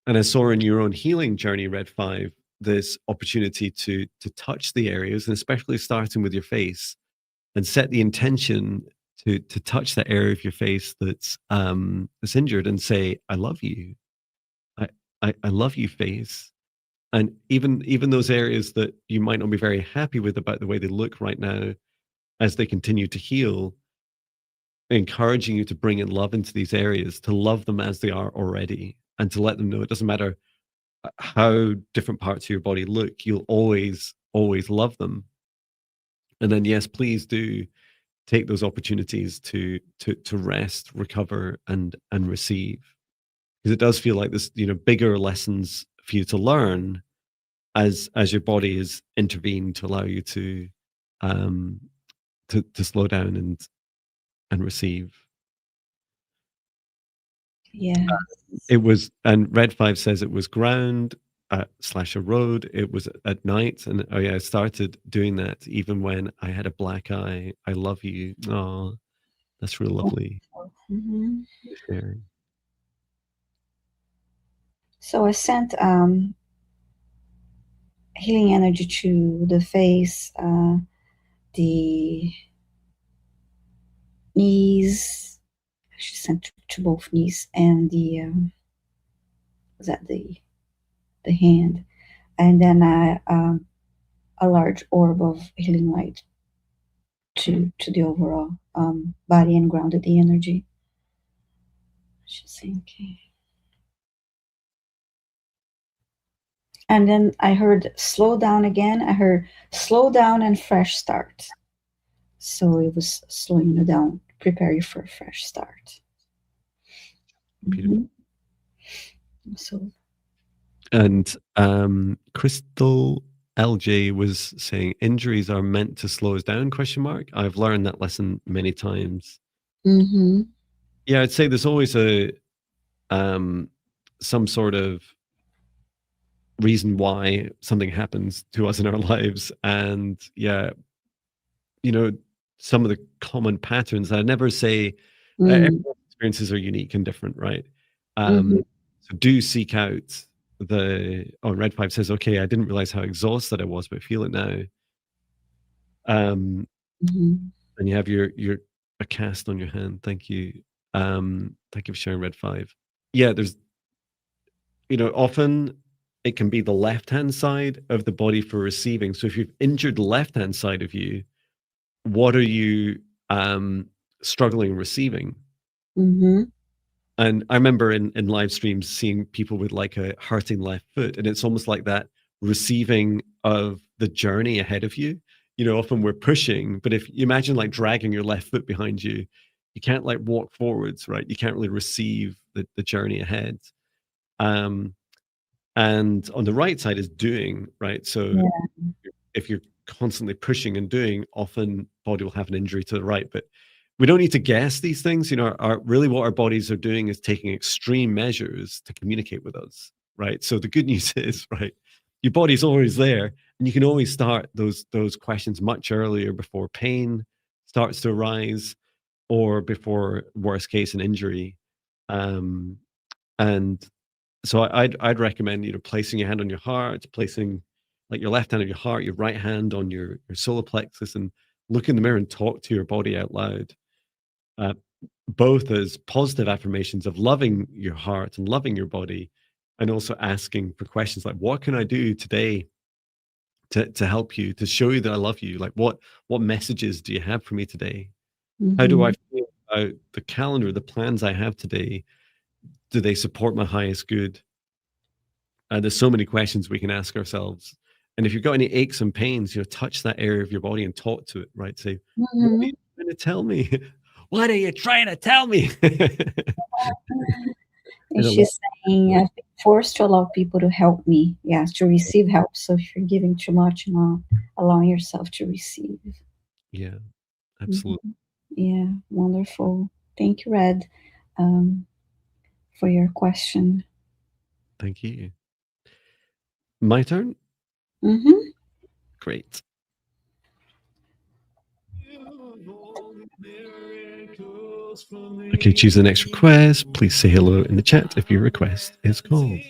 And I saw in your own healing journey, Red Five, this opportunity to touch the areas, and especially starting with your face, and set the intention to touch that area of your face that's injured, and say, "I love you. I I love you, face." And even those areas that you might not be very happy with about the way they look right now, as they continue to heal, encouraging you to bring in love into these areas, to love them as they are already, and to let them know it doesn't matter how different parts of your body look, you'll always love them. And then, yes, please do take those opportunities to rest, recover, and receive, because it does feel like this, bigger lessons for you to learn as your body is intervened to allow you to slow down and receive. Yeah. It was, and Red 5 says it was ground / a road. It was at night, and oh yeah, I started doing that even when I had a black eye. I love you. Oh, that's real lovely. Mm-hmm. Sharing. So I sent healing energy to the face, the knees. She sent to both knees and the the hand, and then a large orb of healing light to the overall body and grounded the energy. She's saying, okay. And then I heard slow down again. I heard slow down and fresh start. So it was slowing you down, prepare you for a fresh start. Beautiful. Mm-hmm. So, and Crystal LJ was saying injuries are meant to slow us down, ? I've learned that lesson many times. mm-hmm. Yeah, I'd say there's always a some sort of reason why something happens to us in our lives, and yeah, some of the common patterns. I never say everyone's experiences are unique and different, right? So do seek out Red 5 says, okay, I didn't realize how exhausted I was, but I feel it now. And you have your a cast on your hand. Thank you. Thank you for sharing, Red 5. Yeah, there's often it can be the left-hand side of the body for receiving. So if you've injured the left-hand side of you, what are you struggling receiving? And I remember in live streams seeing people with like a hurting left foot, and it's almost like that receiving of the journey ahead of you. Often we're pushing, but if you imagine like dragging your left foot behind you, you can't like walk forwards, right? You can't really receive the journey ahead. And on the right side is doing, right? So if you're constantly pushing and doing, often body will have an injury to the right. But we don't need to guess these things. Really what our bodies are doing is taking extreme measures to communicate with us, right? So the good news is, right, your body's always there, and you can always start those questions much earlier before pain starts to arise or before worst case an injury. And so I'd recommend placing your hand on your heart, placing like your left hand on your heart, your right hand on your solar plexus, and look in the mirror and talk to your body out loud, both as positive affirmations of loving your heart and loving your body, and also asking for questions like, what can I do today to help you, to show you that I love you? Like what messages do you have for me today? How do I feel about the calendar, the plans I have today? Do they support my highest good? There's so many questions we can ask ourselves. And if you've got any aches and pains, touch that area of your body and talk to it, right? Say, what are you trying to tell me? What are you trying to tell me? And she's saying, I've been forced to allow people to help me. Yes, to receive help. So if you're giving too much, not allowing yourself to receive. Yeah, absolutely. Yeah, wonderful. Thank you, Red, for your question. Thank you. My turn? Great. Okay, choose the next request. Please say hello in the chat if your request is called.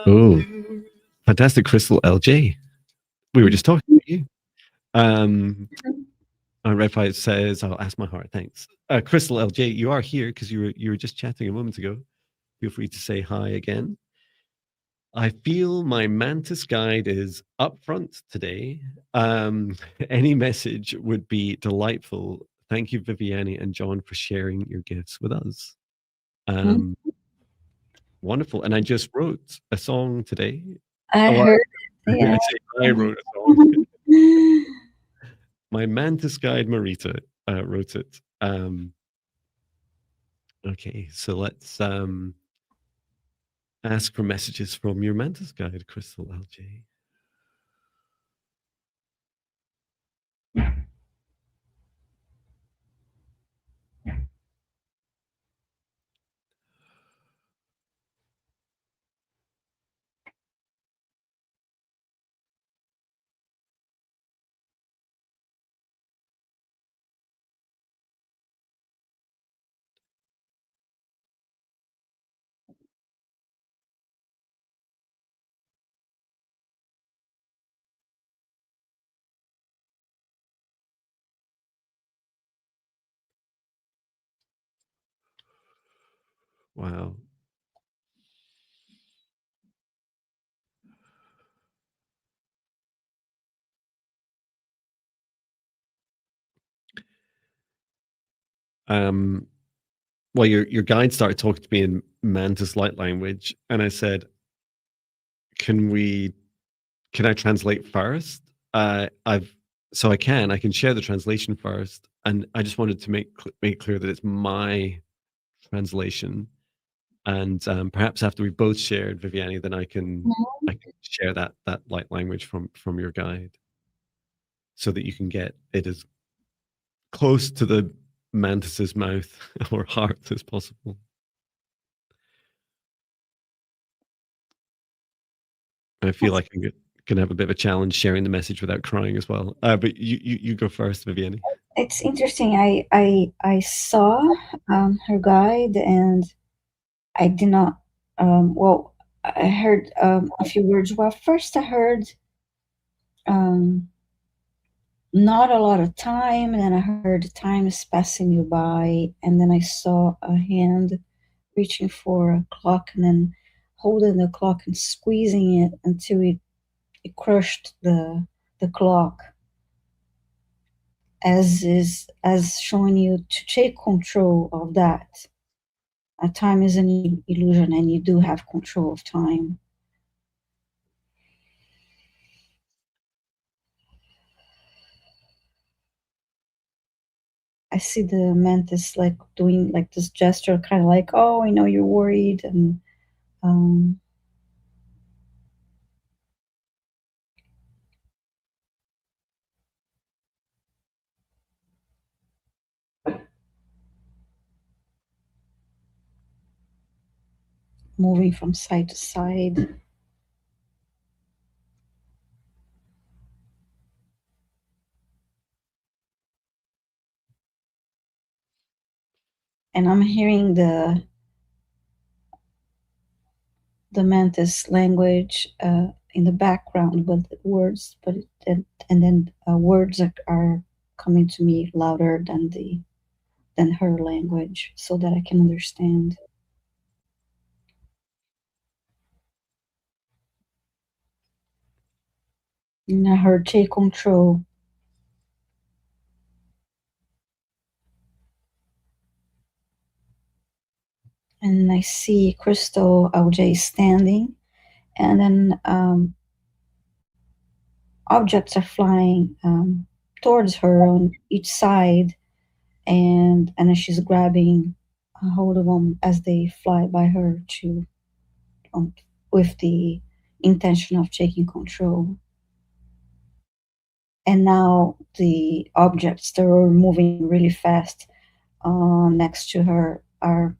Oh, fantastic, Crystal LJ. We were just talking about you. Red Five says, "I'll ask my heart." Thanks, Crystal LJ. You are here because you were just chatting a moment ago. Feel free to say hi again. I feel my mantis guide is up front today. Any message would be delightful. Thank you, Viviane and Jon, for sharing your gifts with us. Wonderful. And I just wrote a song today. I heard. Yeah. I wrote a song. My mantis guide, Marita, wrote it. Okay, so let's ask for messages from your mantis guide, Crystal LJ. Wow. Well, your guide started talking to me in mantis light language, and I said, can I translate first? I can share the translation first, and I just wanted to make clear that it's my translation, and perhaps after we both shared, Viviane, then I can share that light language from your guide, so that you can get it as close to the mantis's mouth or heart as possible. I feel like I'm gonna have a bit of a challenge sharing the message without crying as well. But you go first, Viviane. It's interesting. I saw her guide, and I did not. Well, I heard a few words. Well, first I heard not a lot of time, and then I heard time is passing you by, and then I saw a hand reaching for a clock, and then holding the clock and squeezing it until it crushed the clock, as showing you to take control of that. Time is an illusion, and you do have control of time. I see the mantis like doing like this gesture, kind of like, "Oh, I know you're worried," and moving from side to side. And I'm hearing the mantis language in the background, but words, and then words are coming to me louder than her language, so that I can understand. And I heard take control. And I see Crystal LJ standing, and then objects are flying towards her on each side, and then she's grabbing a hold of them as they fly by her with the intention of taking control. And now the objects that are moving really fast next to her are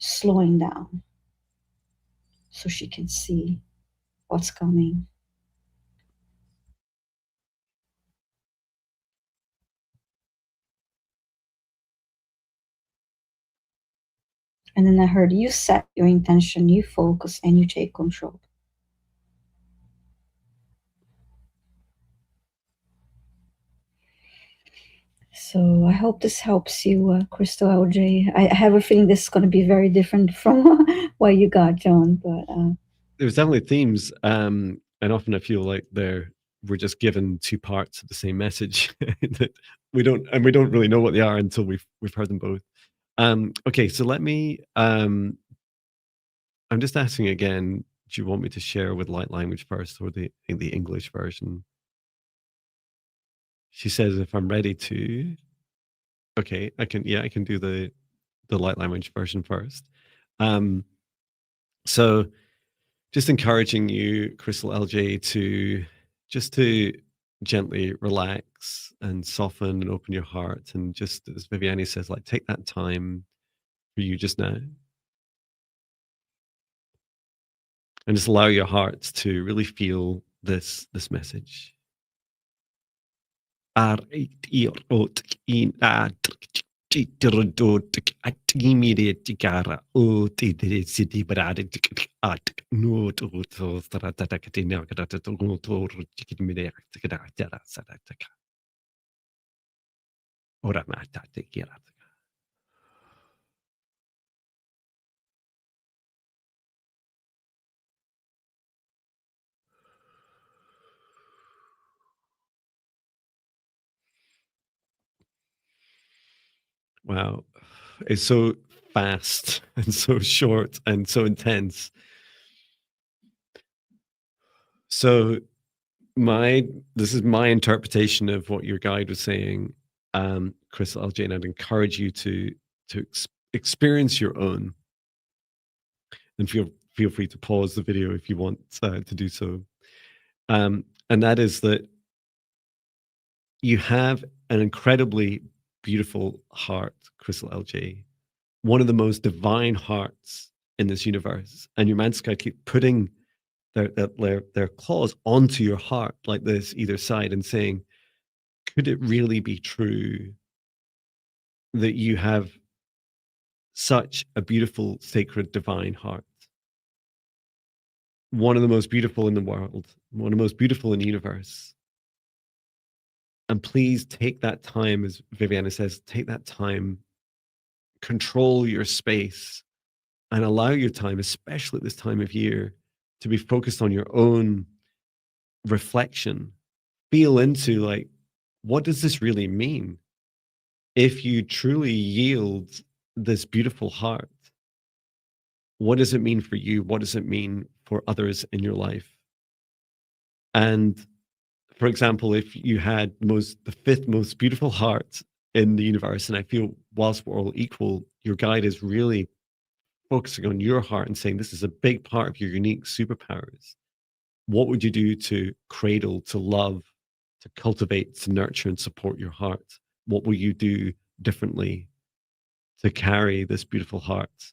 slowing down, so she can see what's coming. And then I heard, you set your intention, you focus, and you take control. So I hope this helps you, Crystal LJ. I have a feeling this is going to be very different from what you got, Jon. But there's definitely themes, and often I feel like we're just given two parts of the same message that we don't really know what they are until we've heard them both. Okay, so let me. I'm just asking again. Do you want me to share with light language first, or the English version? She says if I'm ready to. Okay, I can. Yeah, I can do the light language version first. So just encouraging you, Crystal LJ, to gently relax and soften and open your heart, and just as Viviane says, like take that time for you just now, and just allow your heart to really feel this message. Wow. It's so fast and so short and so intense. So this is my interpretation of what your guide was saying, Crystal LJ, and I'd encourage you to experience your own, and feel free to pause the video if you want to do so. And that is that you have an incredibly beautiful heart, Crystal LJ, one of the most divine hearts in this universe, and your Manska keep putting their claws onto your heart like this, either side, and saying, could it really be true that you have such a beautiful, sacred, divine heart? One of the most beautiful in the world, one of the most beautiful in the universe. And please take that time, as Viviane says, take that time, control your space, and allow your time, especially at this time of year, to be focused on your own reflection. Feel into, like, what does this really mean? If you truly yield this beautiful heart, what does it mean for you? What does it mean for others in your life? And for example, if you had the fifth most beautiful heart in the universe, and I feel whilst we're all equal, your guide is really focusing on your heart and saying this is a big part of your unique superpowers. What would you do to cradle, to love, to cultivate, to nurture and support your heart? What will you do differently to carry this beautiful heart?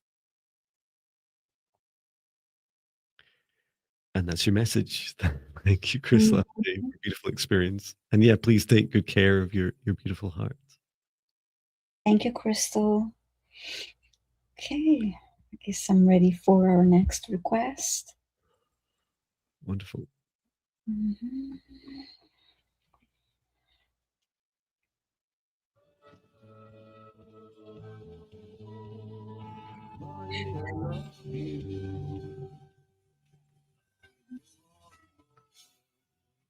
And that's your message. Thank you, Crystal, for your beautiful experience. And yeah, please take good care of your beautiful heart. Thank you, Crystal. Okay, I guess I'm ready for our next request. Wonderful. Mm-hmm.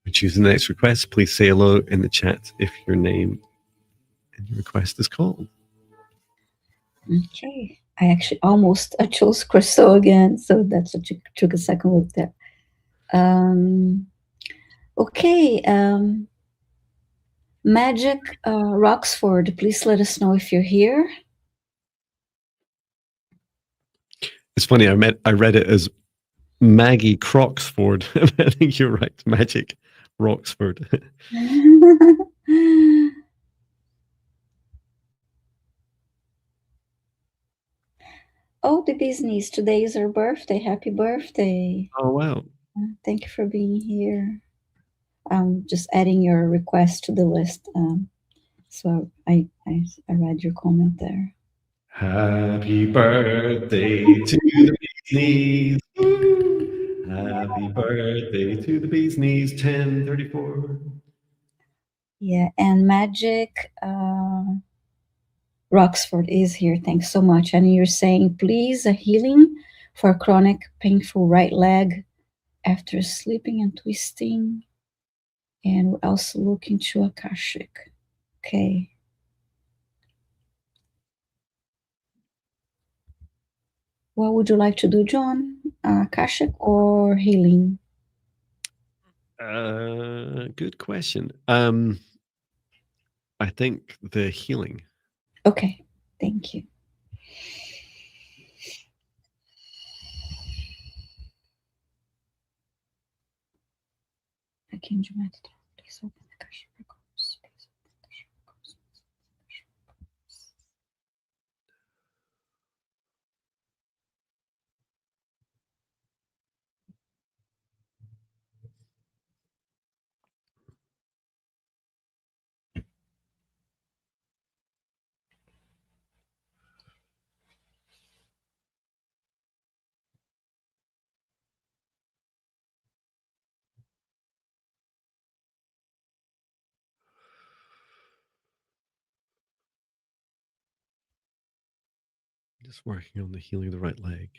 We choose the next request. Please say hello in the chat if your name and your request is called. Okay, I actually almost chose Crystal again, so that took a second look there. Okay, Magic Roxford, please let us know if you're here. It's funny, I read it as Maggie Croxford. I think you're right. Magic Roxford. Oh, the business. Today is her birthday. Happy birthday. Oh, wow. Thank you for being here. I'm just adding your request to the list. So I read your comment there. Happy birthday to the bee's knees. Happy birthday to the bee's knees, 1034. Yeah, and Magic Roxford is here. Thanks so much. And you're saying, please, a healing for chronic painful right leg after sleeping and twisting. And we're also looking to Akashic. Okay. What would you like to do, Jon? Akashic or healing? Good question. I think the healing. Okay. Thank you. I can do my please open the Akashic records. Please open the Akashic records. Just working on the healing of the right leg.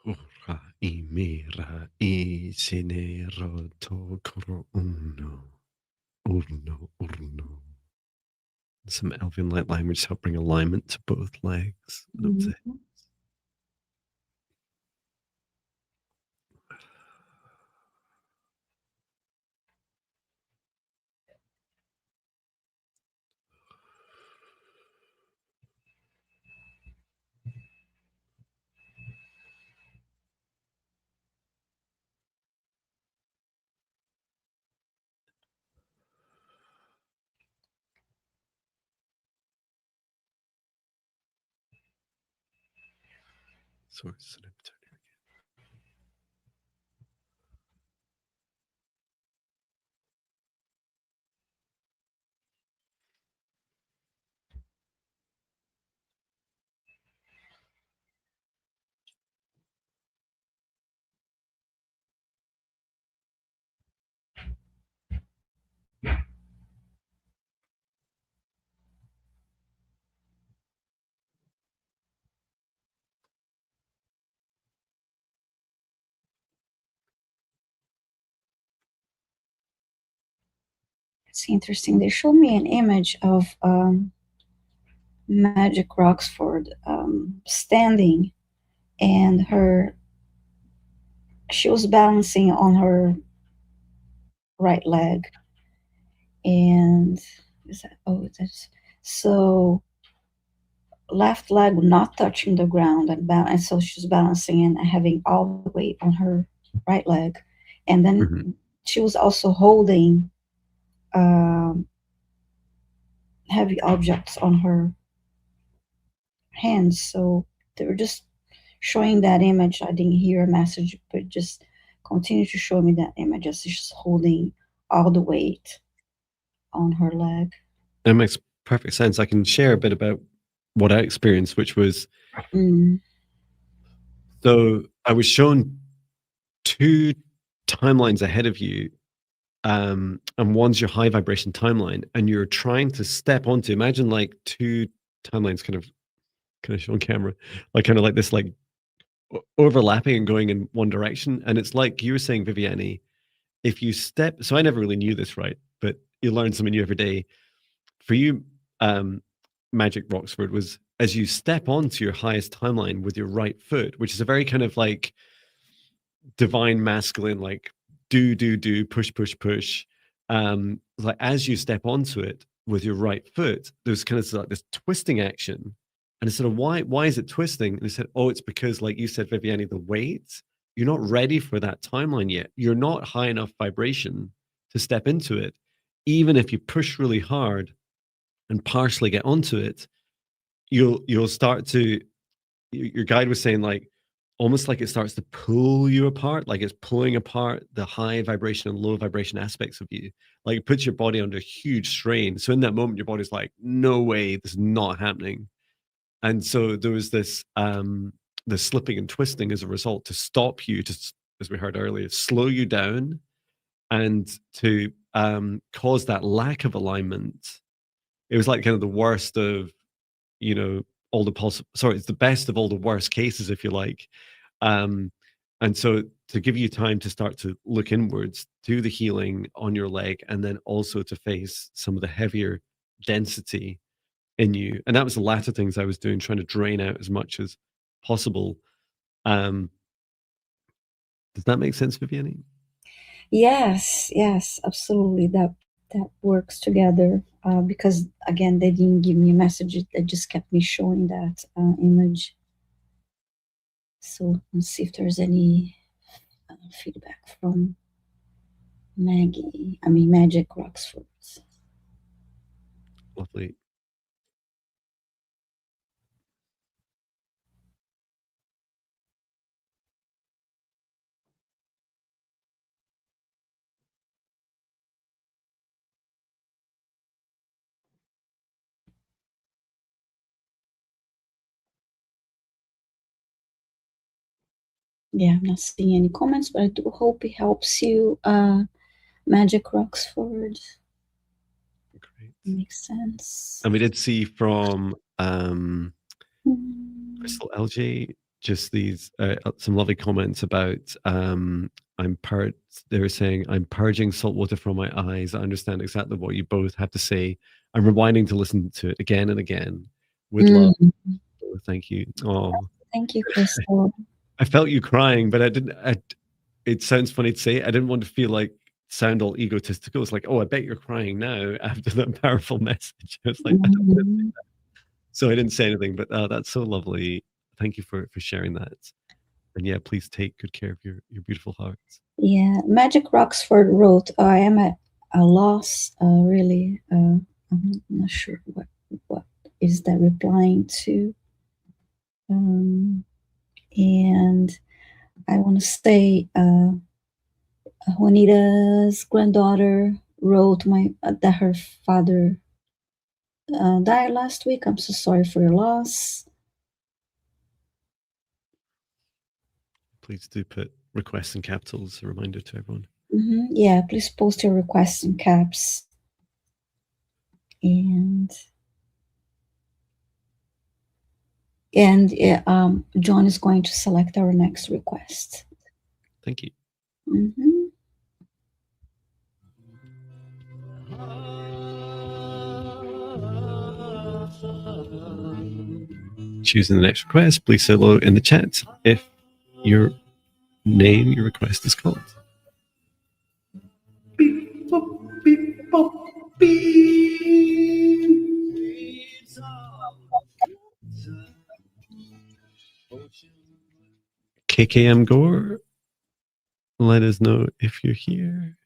Ora I mira I sine roto koro uno. Urno, urno. Some Elven light language to help bring alignment to both legs. That's it. Source and It's interesting. They showed me an image of Magic Roxford standing, and she was balancing on her right leg, and that's so left leg not touching the ground and so she's balancing and having all the weight on her right leg, and then she was also holding heavy objects on her hands. So they were just showing that image. I didn't hear a message, but just continue to show me that image as she's holding all the weight on her leg. That makes perfect sense. I can share a bit about what I experienced, which was so I was shown 2 timelines ahead of you, and one's your high vibration timeline, and you're trying to step onto. Imagine like 2 timelines kind of show on camera, like kind of like this, like overlapping and going in one direction. And it's like you were saying, Viviane, if you step. So I never really knew this, right? But you learn something new every day. For you, Magic Roxford was as you step onto your highest timeline with your right foot, which is a very kind of like divine masculine, like do, push, push, push. Like as you step onto it with your right foot, there's kind of like this twisting action. And I said, why is it twisting? And they said, oh, it's because, like you said, Viviane, the weight, you're not ready for that timeline yet. You're not high enough vibration to step into it. Even if you push really hard and partially get onto it, you'll start to your guide was saying, like, almost like it starts to pull you apart, like it's pulling apart the high vibration and low vibration aspects of you. Like, it puts your body under huge strain. So in that moment, your body's like, no way, this is not happening. And so there was this the slipping and twisting as a result to stop you, as we heard earlier, slow you down, and to cause that lack of alignment. It was like kind of the worst of, you know, all the possible. Sorry, it's the best of all the worst cases, if you like. Um, and so to give you time to start to look inwards, do the healing on your leg, and then also to face some of the heavier density in you. And that was the latter things I was doing, trying to drain out as much as possible. Um, does that make sense, Viviane? Yes, yes, absolutely. That works together, because again, they didn't give me a message. They just kept me showing that image. So let's see if there's any feedback from Maggie. I mean, Magic Roxford. Lovely. Yeah, I'm not seeing any comments, but I do hope it helps you, Magic Roxford. Great. Makes sense. And we did see from Mm. Crystal LJ just these some lovely comments about they were saying, I'm purging salt water from my eyes. I understand exactly what you both have to say. I'm rewinding to listen to it again and again with love. Mm. Oh, thank you. Oh, Thank you, Crystal. I felt you crying, but I didn't. It sounds funny to say. I didn't want to feel like sound all egotistical. It's like, oh, I bet you're crying now after that powerful message. I was like, I don't want to. Mhm. So I didn't say anything, but that's so lovely. Thank you for sharing that. And yeah, please take good care of your beautiful hearts. Yeah, Magic Roxford wrote, I am at a loss, really. I'm not sure what is that replying to. And I want to say, Juanita's granddaughter wrote that her father died last week. I'm so sorry for your loss. Please do put requests in capitals, a reminder to everyone. Yeah, please post your requests in caps. And Jon is going to select our next request. Thank you. Choosing the next request, please say hello in the chat if your request is called. Beep, boop, beep, boop, beep. KKM Gore, let us know if you're here.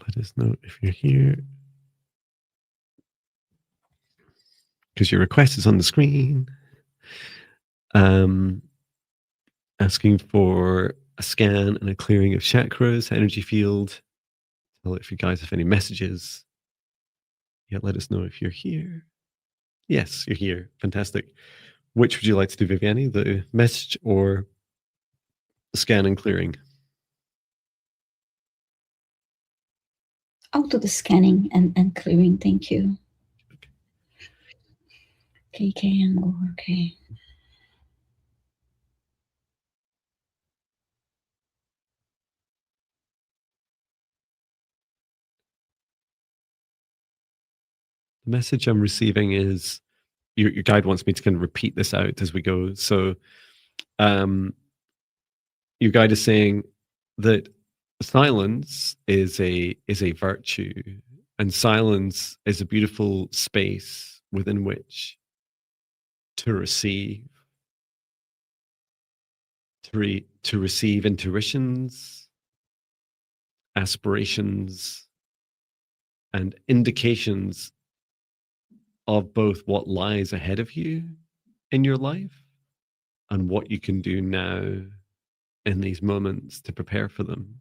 Let us know if you're here. Because your request is on the screen. Asking for a scan and a clearing of chakras, energy field. Tell if you guys have any messages. Yeah, let us know if you're here. Yes, you're here. Fantastic. Which would you like to do, Viviane? The message or the scan and clearing? I'll do the scanning and clearing. Thank you. KKM. Okay. The message I'm receiving is your guide wants me to kind of repeat this out as we go. So your guide is saying that silence is a virtue, and silence is a beautiful space within which to receive, to receive intuitions, aspirations, and indications of both what lies ahead of you in your life and what you can do now in these moments to prepare for them.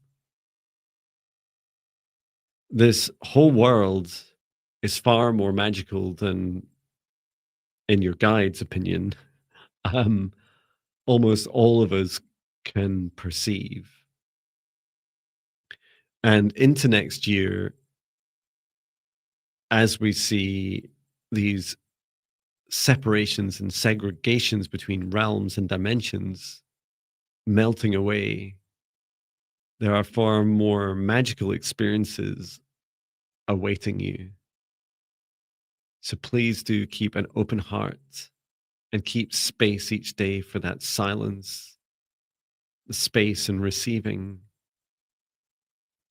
This whole world is far more magical than, in your guide's opinion, um, almost all of us can perceive. And into next year, as we see these separations and segregations between realms and dimensions melting away, there are far more magical experiences awaiting you. So please do keep an open heart and keep space each day for that silence, the space and receiving,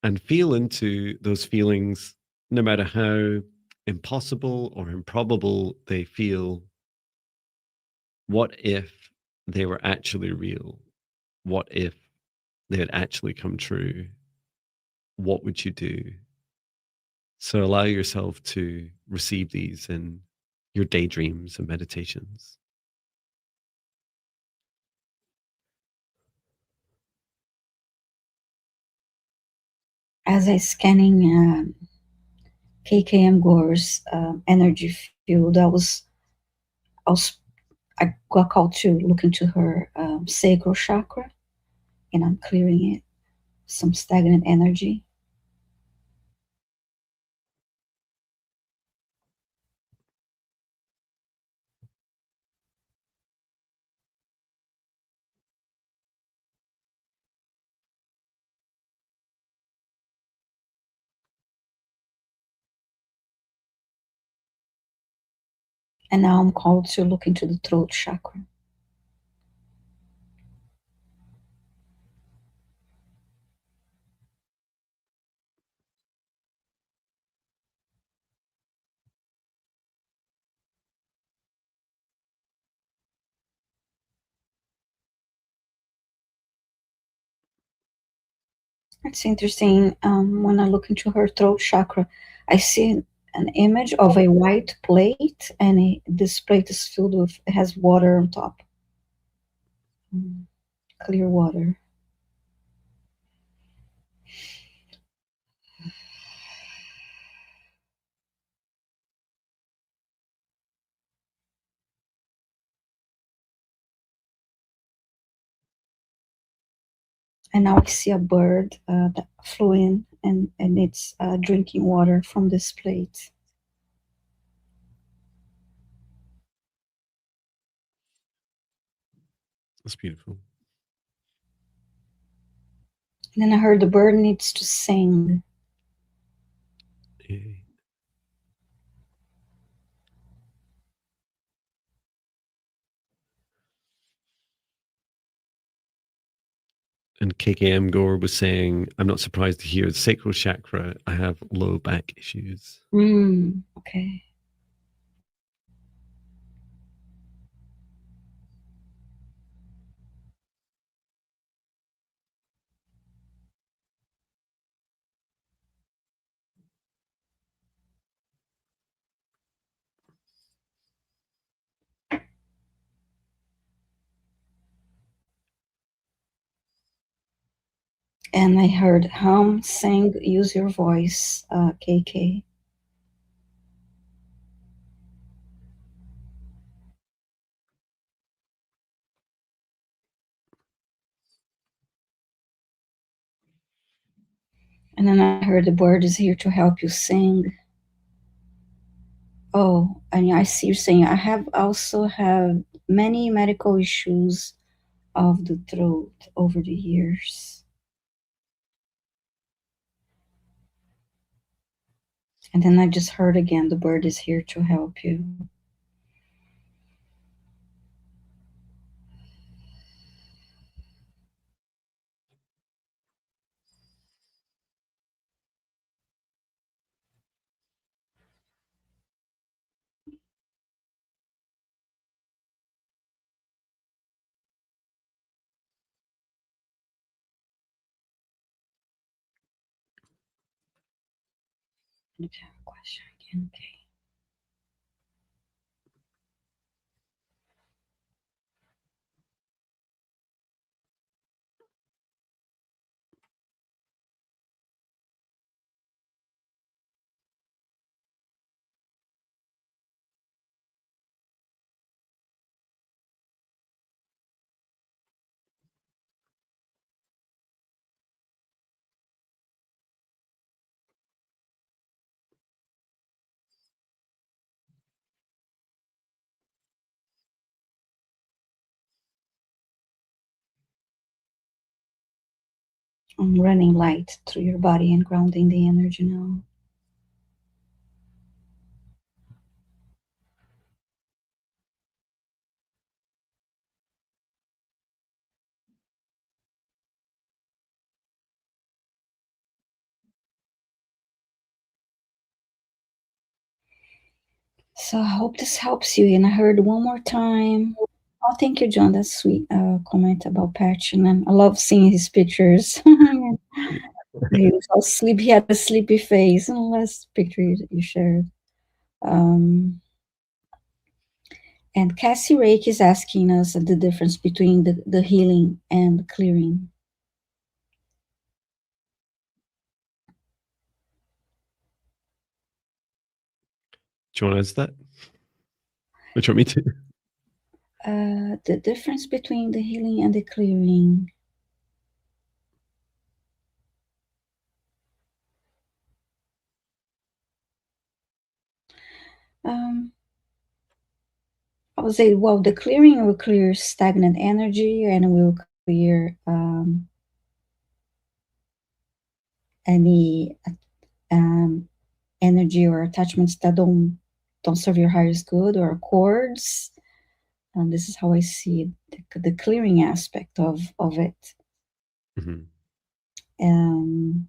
and feel into those feelings, no matter how impossible or improbable they feel. What if they were actually real? What if they had actually come true? What would you do? So allow yourself to receive these in your daydreams and meditations. As I scanning KKM Gore's energy field, I was I got called to look into her sacral chakra, and I'm clearing it, some stagnant energy. And now I'm called to look into the throat chakra. It's interesting. When I look into her throat chakra, I see an image of a white plate, and this plate is filled with, it has water on top. Clear water. And now I see a bird that flew in, and it's drinking water from this plate. That's beautiful. And then I heard the bird needs to sing. Yay. And KKM Gore was saying, I'm not surprised to hear the sacral chakra. I have low back issues. Okay. And I heard hum, sing, use your voice, KK. And then I heard the bird is here to help you sing. Oh, and I see you saying I have also have many medical issues of the throat over the years. And then I just heard again, the bird is here to help you. Okay, question again. Okay. I'm running light through your body and grounding the energy now. So I hope this helps you. And I heard one more time. Oh, thank you, John. That's sweet comment about Patchen. And I love seeing his pictures. He was all sleepy. He had a sleepy face in the last picture you shared. And Cassie Rake is asking us the difference between the healing and the clearing. Do you want to answer that? Which want me to? The difference between the healing and the clearing. I would say, well, the clearing will clear stagnant energy and will clear any energy or attachments that don't serve your highest good or cords. And this is how I see the clearing aspect of it. Mm-hmm. And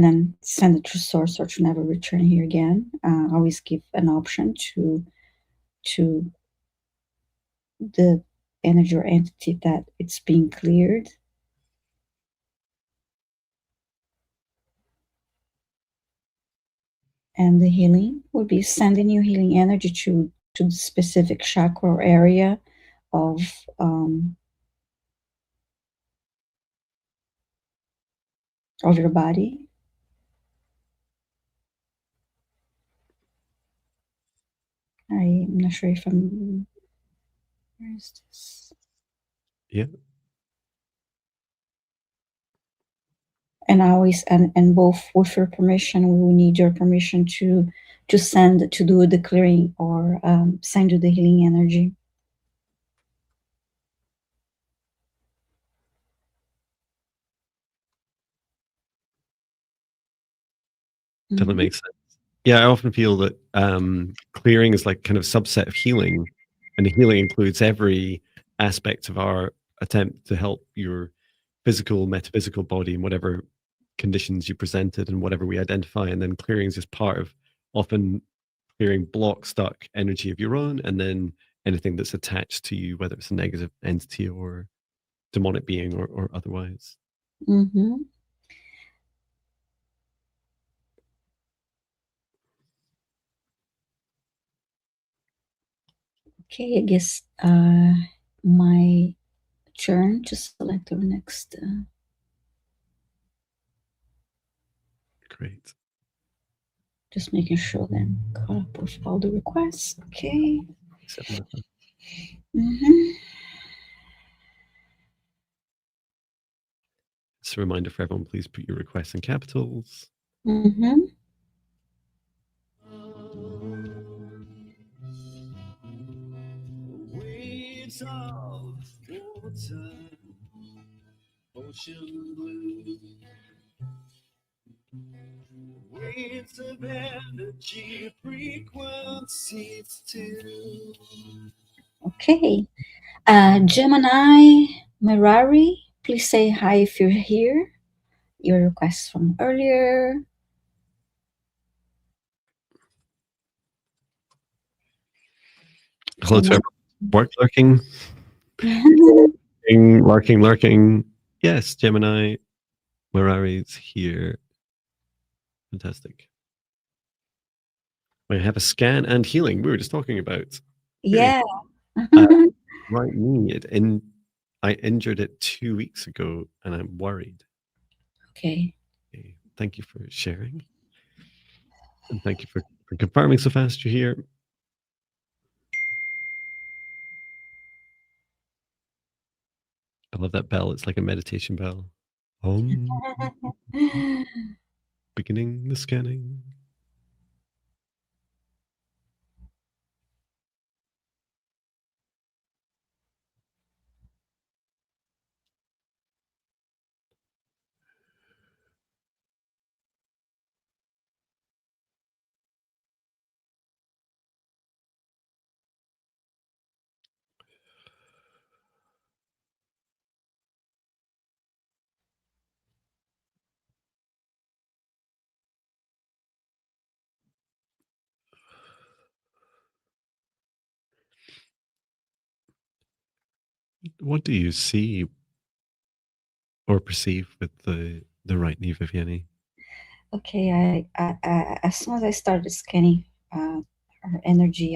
then send it to source or to never return here again. Always give an option to the energy or entity that it's being cleared. And the healing would be sending you healing energy to the specific chakra or area of your body. I'm not sure if I'm. Where is this? Yeah. And always, and both with your permission, we will need your permission to send, to do the clearing or send you the healing energy. Definitely makes sense. Yeah, I often feel that clearing is like kind of subset of healing, and the healing includes every aspect of our attempt to help your physical, metaphysical body in whatever conditions you presented and whatever we identify. And then clearing is just part of often clearing block stuck energy of your own, and then anything that's attached to you, whether it's a negative entity or demonic being or otherwise. Mm-hmm. Okay, I guess my turn to select our next. Great. Just making sure that I'm caught up with all the requests. Okay. Mm-hmm. Just a reminder for everyone, please put your requests in capitals. Mm-hmm. Waves of water, ocean blue, waves of energy, frequencies too. Okay. Gemini Merari, please say hi if you're here. Your request from earlier. Hello to everyone. Work lurking. Lurking. Yes, Gemini Merari's here. Fantastic. I have a scan and healing. We were just talking about. Yeah. Uh, right knee. I injured it 2 weeks ago, and I'm worried. Okay. Okay, thank you for sharing, and thank you for confirming so fast you're here. I love that bell. It's like a meditation bell. Beginning the scanning. What do you see or perceive with the right knee, Viviane? Okay. As soon as I started scanning her energy,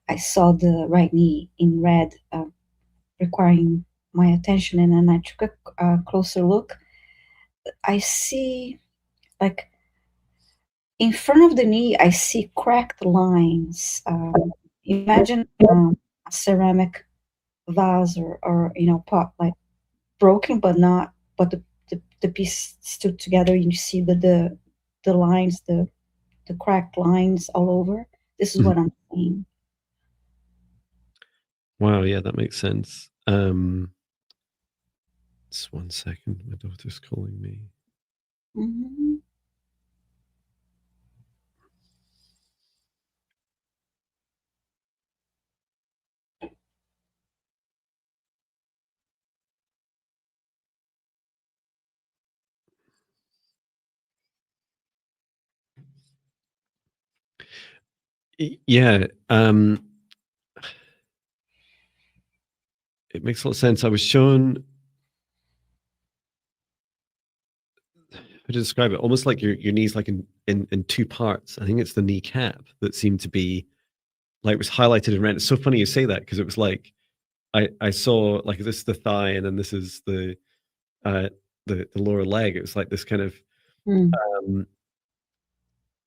I saw the right knee in red, requiring my attention, and then I took a closer look. I see, like, in front of the knee, I see cracked lines. Imagine a ceramic vase or pot, like broken but not, but the piece stood together. You see the lines, the cracked lines all over. This is what I'm seeing. Wow, yeah, that makes sense. Just 1 second. My daughter's calling me. Mm-hmm. Yeah, it makes a lot of sense. I was shown how to describe it, almost like your knees, like in two parts. I think it's the kneecap that seemed to be like was highlighted in red. It's so funny you say that because it was like I saw like this is the thigh and then this is uh the lower leg. It was like this kind of Mm. um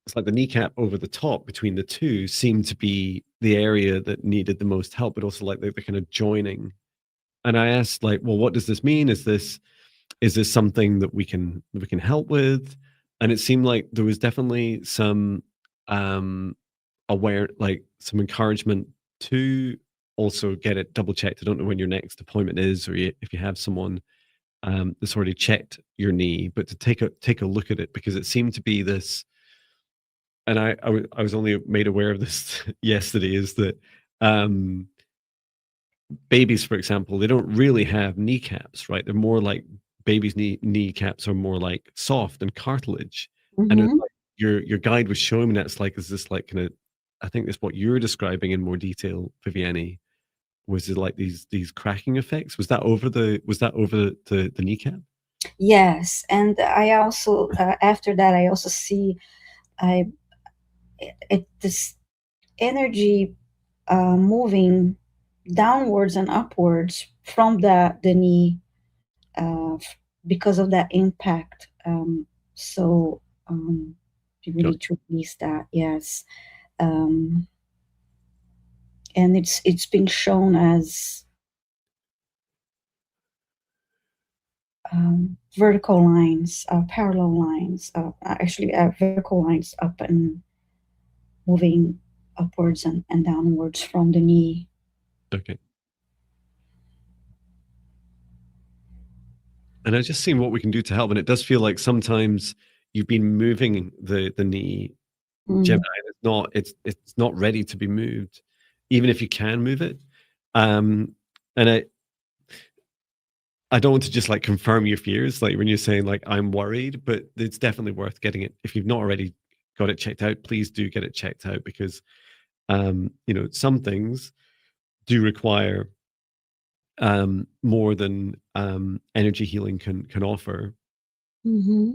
it's like the kneecap over the top between the two seemed to be the area that needed the most help, but also like the kind of joining. And I asked like, well, what does this mean? Is this something that we can help with? And it seemed like there was definitely some um aware, like some encouragement to also get it double checked. I don't know when your next appointment is, or if you have someone that's already checked your knee, but to take a look at it because it seemed to be this. And I was only made aware of this yesterday. Is that um, babies, for example, they don't really have kneecaps, right? They're more like babies' kneecaps are more like soft and cartilage. And it's Mm-hmm. like your guide was showing me that it's like, is this like kind of, I think that's what you're describing in more detail, Viviane. Was it like these cracking effects? Was that over the kneecap? Yes, and I also after that I also see I this energy moving downwards and upwards from the knee, because of that impact. So you Got need to release that. Yes, um, and it's being shown as vertical lines, parallel lines, actually vertical lines up and moving upwards and downwards from the knee. okay. And I just seen what we can do to help, and it does feel like sometimes you've been moving the knee, Gemini, Mm. and it's not ready to be moved, even if you can move it. And I don't want to just like confirm your fears, like when you're saying like I'm worried, but it's definitely worth getting it. If you've not already got it checked out, please do get it checked out because some things do require more than energy healing can offer. Mm-hmm.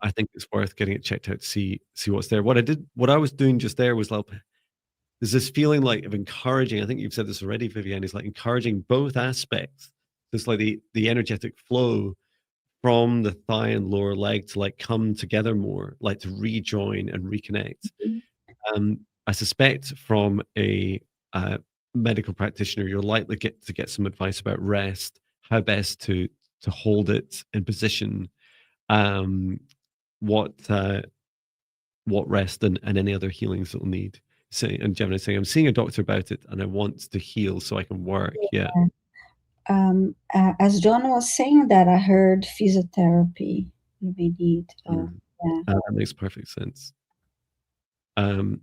I think it's worth getting it checked out to see what's there. What I was doing just there was like, there's this feeling like of encouraging. I think you've said this already, Viviane. Is like encouraging both aspects. Just like the energetic flow from the thigh and lower leg to like come together more, like to rejoin and reconnect. I suspect from a medical practitioner, you're likely to get some advice about rest, how best to hold it in position, um, what rest and any other healings that will need. And Gemini saying, I'm seeing a doctor about it and I want to heal so I can work. Yeah. As John was saying that, I heard physiotherapy. You may need. Yeah. That makes perfect sense. And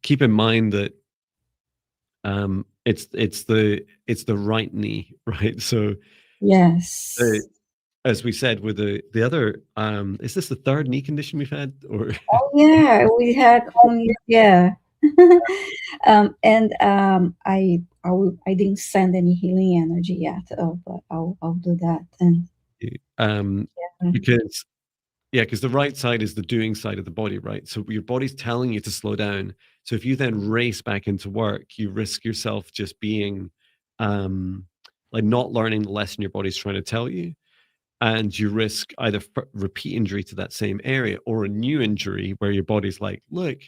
keep in mind that it's the right knee, right? So Yes. as we said with the other, is this the third knee condition we've had? Or oh yeah, we had only and I didn't send any healing energy yet, but I'll do that. And because the right side is the doing side of the body, right? So your body's telling you to slow down. So if you then race back into work, you risk yourself just being like not learning the lesson your body's trying to tell you. And you risk either repeat injury to that same area or a new injury where your body's like, look,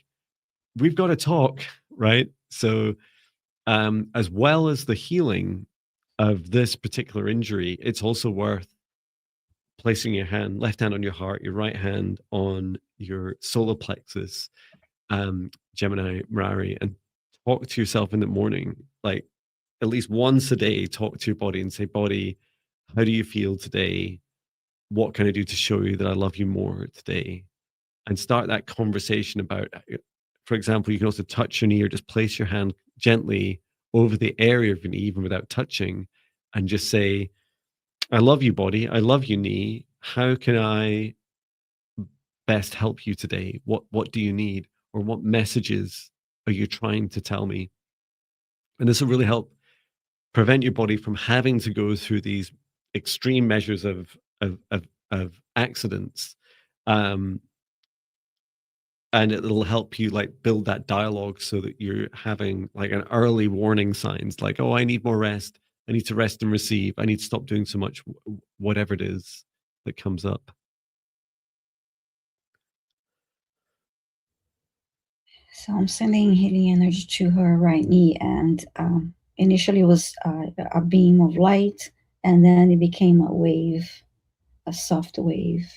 we've got to talk, right? So as well as the healing of this particular injury, it's also worth placing your left hand on your heart, your right hand on your solar plexus, Gemini, Mirari, and talk to yourself in the morning. Like at least once a day, talk to your body and say, body, how do you feel today? What can I do to show you that I love you more today? And start that conversation about, for example, you can also touch your knee or just place your hand gently over the area of your knee, even without touching, and just say, I love you, body. I love you, knee. How can I best help you today? What do you need? Or what messages are you trying to tell me? And this will really help prevent your body from having to go through these extreme measures of accidents. And it'll help you like build that dialogue so that you're having like an early warning signs like, oh, I need more rest. I need to rest and receive. I need to stop doing so much, whatever it is that comes up. so I'm sending healing energy to her right knee, and initially it was a beam of light, and then it became a wave, a soft wave.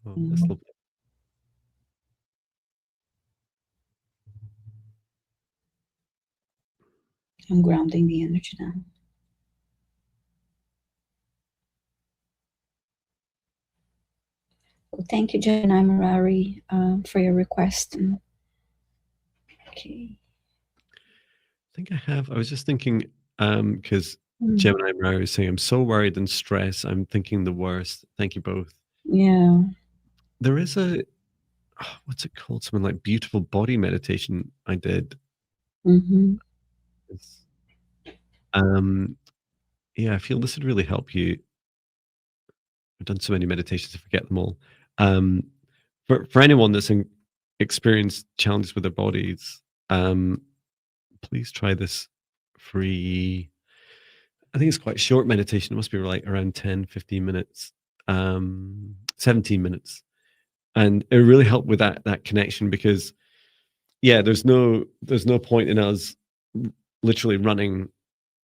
Oh, that's lovely. I'm grounding the energy now. Well, thank you, Gemini Mirari, for your request. Okay. I think I was just thinking, because Gemini Mirari was saying, I'm so worried and stressed. I'm thinking the worst. Thank you both. Yeah. There is what's it called? Something like beautiful body meditation I did. Yeah, I feel this would really help you. I've done so many meditations, I forget them all. For anyone that's experienced challenges with their bodies, please try this free. I think it's quite short meditation. It must be like around 10, 15 minutes, 17 minutes. And it really helped with that connection because there's no point in us literally running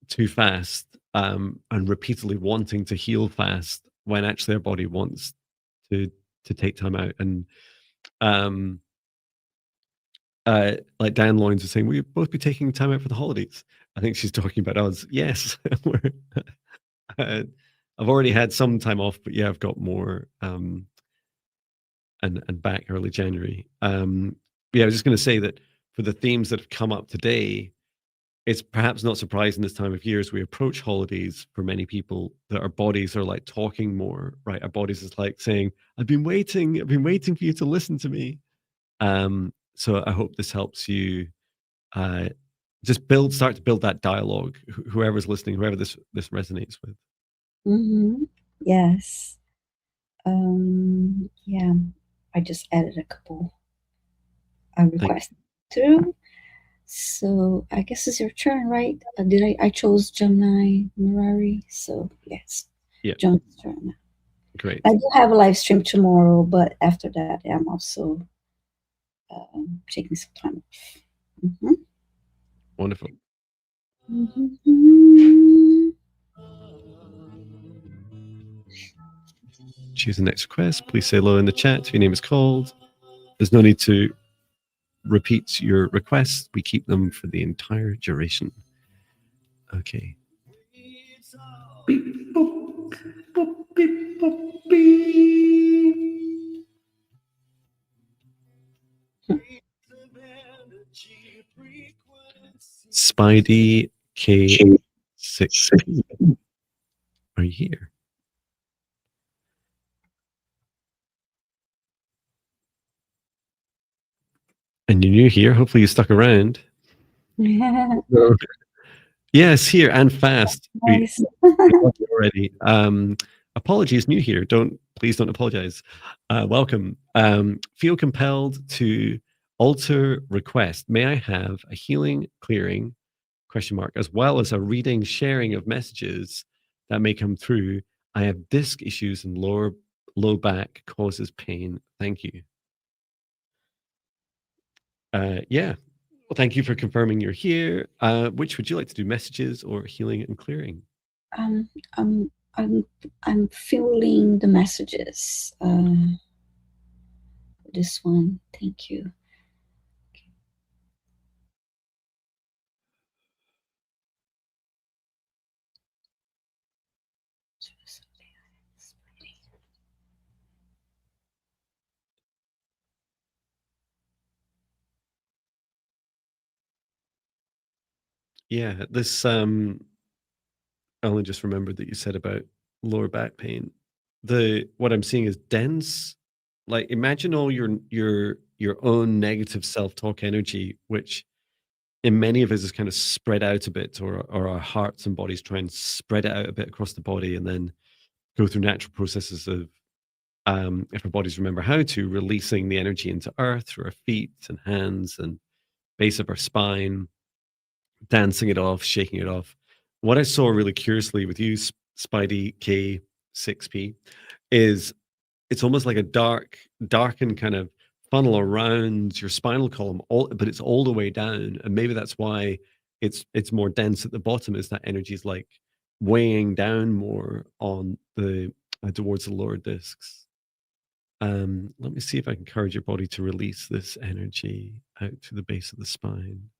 too fast and repeatedly wanting to heal fast when actually our body wants to take time out. And like Dan Loynes was saying, we'll both be taking time out for the holidays. I think she's talking about us. Yes. I've already had some time off, but I've got more and back early January. I was just going to say that for the themes that have come up today, it's perhaps not surprising this time of year as we approach holidays for many people that our bodies are like talking more, right? Our bodies is like saying, I've been waiting for you to listen to me. So I hope this helps you just start to build that dialogue, whoever's listening, whoever this resonates with. Yes. Yeah, I just added a couple requests through. So I guess it's your turn, right? I chose Gemini Mirari, so yes, Yeah, John's turn. great. I do have a live stream tomorrow, but after that, I'm also taking some time off. Mm-hmm. Wonderful. Mm-hmm. Choose the next request. Please say hello in the chat if your name is called. There's no need to repeat your requests. We keep them for the entire duration. Okay. Spidey K6P. Are you here? And you're new here. Hopefully you stuck around. Yes, here and fast. Nice. We love you already. Apologies, new here. Please don't apologize. Welcome. Feel compelled to alter request. May I have a healing, clearing, ? As well as a reading, sharing of messages that may come through. I have disc issues and low back causes pain. Thank you. Yeah. Well, thank you for confirming you're here. Which would you like to do, messages or healing and clearing? I'm feeling the messages. This one, thank you. Yeah, this I only just remembered that you said about lower back pain. What I'm seeing is dense. Like imagine all your own negative self-talk energy, which in many of us is kind of spread out a bit, or our hearts and bodies try and spread it out a bit across the body, and then go through natural processes of, if our bodies remember how to, releasing the energy into earth through our feet and hands and base of our spine, dancing it off, shaking it off. What I saw really curiously with you, Spidey K6P, is it's almost like a darkened kind of funnel around your spinal column, but it's all the way down. And maybe that's why it's more dense at the bottom, is that energy is like weighing down more on the towards the lower discs. Let me see if I can encourage your body to release this energy out to the base of the spine.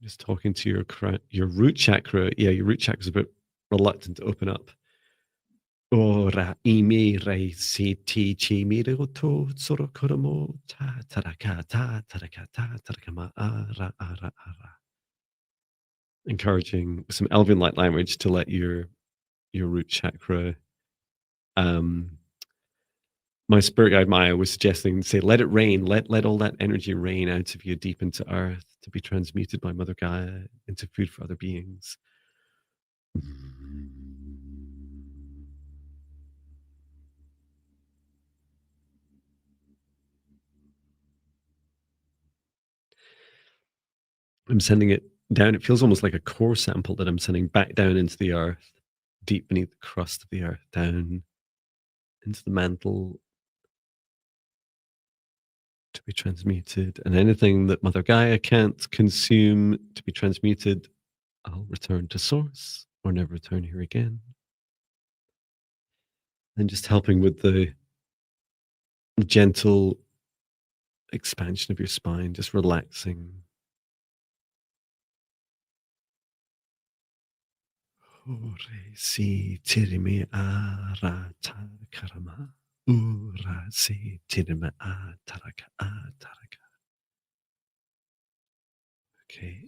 Just talking to your root chakra. Yeah, your root chakra is a bit reluctant to open up. Ora imi rei si ti chi mi re to tsoro koromo ta tarakata tarakata tarakama ara ara ara. Encouraging some Elven light language to let your root chakra. My spirit guide Maya was suggesting, say, let it rain, let all that energy rain out of you deep into earth to be transmuted by Mother Gaia into food for other beings. I'm sending it down. It feels almost like a core sample that I'm sending back down into the earth, deep beneath the crust of the earth, down into the mantle to be transmuted. And anything that Mother Gaia can't consume to be transmuted, I'll return to source or never return here again. And just helping with the gentle expansion of your spine, just relaxing. Si tirimi ara karama. Ura si tirima taraka taraka. Okay.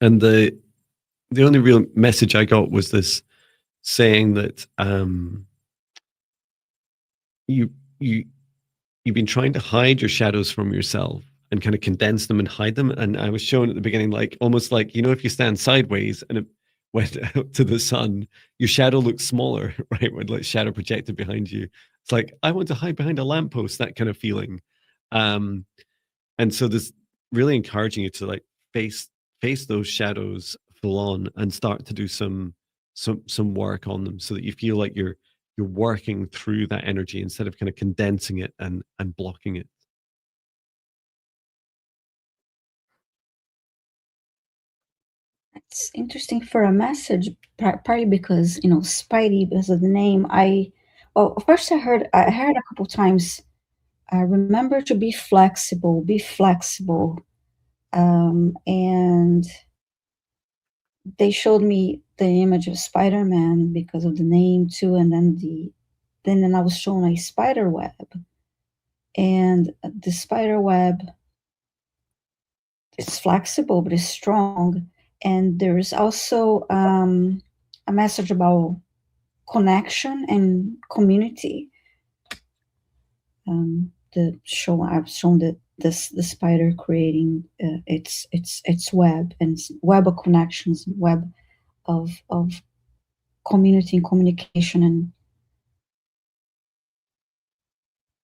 And the only real message I got was this saying that you've been trying to hide your shadows from yourself and kind of condense them and hide them. And I was shown at the beginning, like almost like, if you stand sideways and went out to the sun, your shadow looks smaller, right? When like shadow projected behind you, it's like I want to hide behind a lamppost, that kind of feeling. And so this really encouraging you to like face those shadows full on and start to do some work on them, so that you feel like you're working through that energy instead of kind of condensing it and blocking it. It's interesting for a message, partly because, you know, Spidey, because of the name. Well, first I heard a couple times, remember to be flexible, be flexible. And they showed me the image of Spider-Man because of the name too, and then I was shown a spider web, and the spider web is flexible but it's strong. And there is also a message about connection and community. I've shown that the spider creating its web, and web of connections, web of community and communication,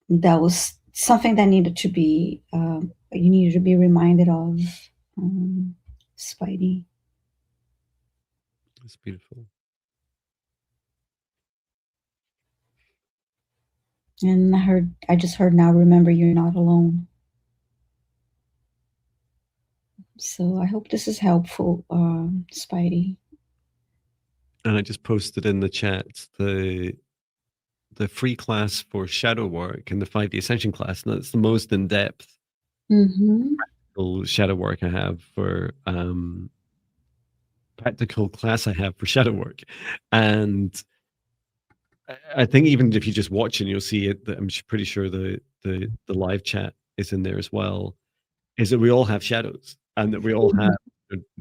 and that was something that needed to be you needed to be reminded of, Spidey. It's beautiful. And I just heard now, remember you're not alone. So I hope this is helpful, Spidey. And I just posted in the chat the free class for shadow work and the 5D Ascension class, and that's the most in-depth shadow work I have for practical class I have for shadow work. And I think even if you just watch and you'll see it, I'm pretty sure the live chat is in there as well, is that we all have shadows, and that we all have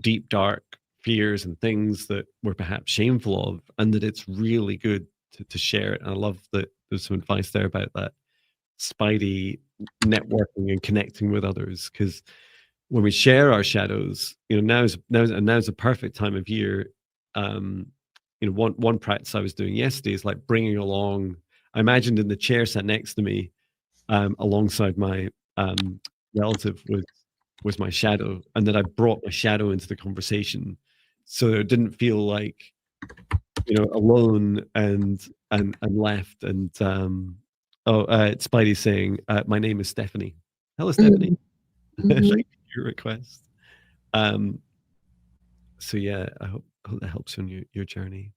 deep, dark fears and things that we're perhaps shameful of, and that it's really good to share it. And I love that there's some advice there about that Spidey networking and connecting with others, because when we share our shadows, you know, now's a perfect time of year. You know, one practice I was doing yesterday is like bringing along, I imagined in the chair sat next to me, alongside my relative was my shadow, and that I brought my shadow into the conversation, so it didn't feel like, you know, alone and left. And Spidey saying, my name is Stephanie. Hello, Stephanie. Thank you for your request. So yeah, I hope that helps you on your journey.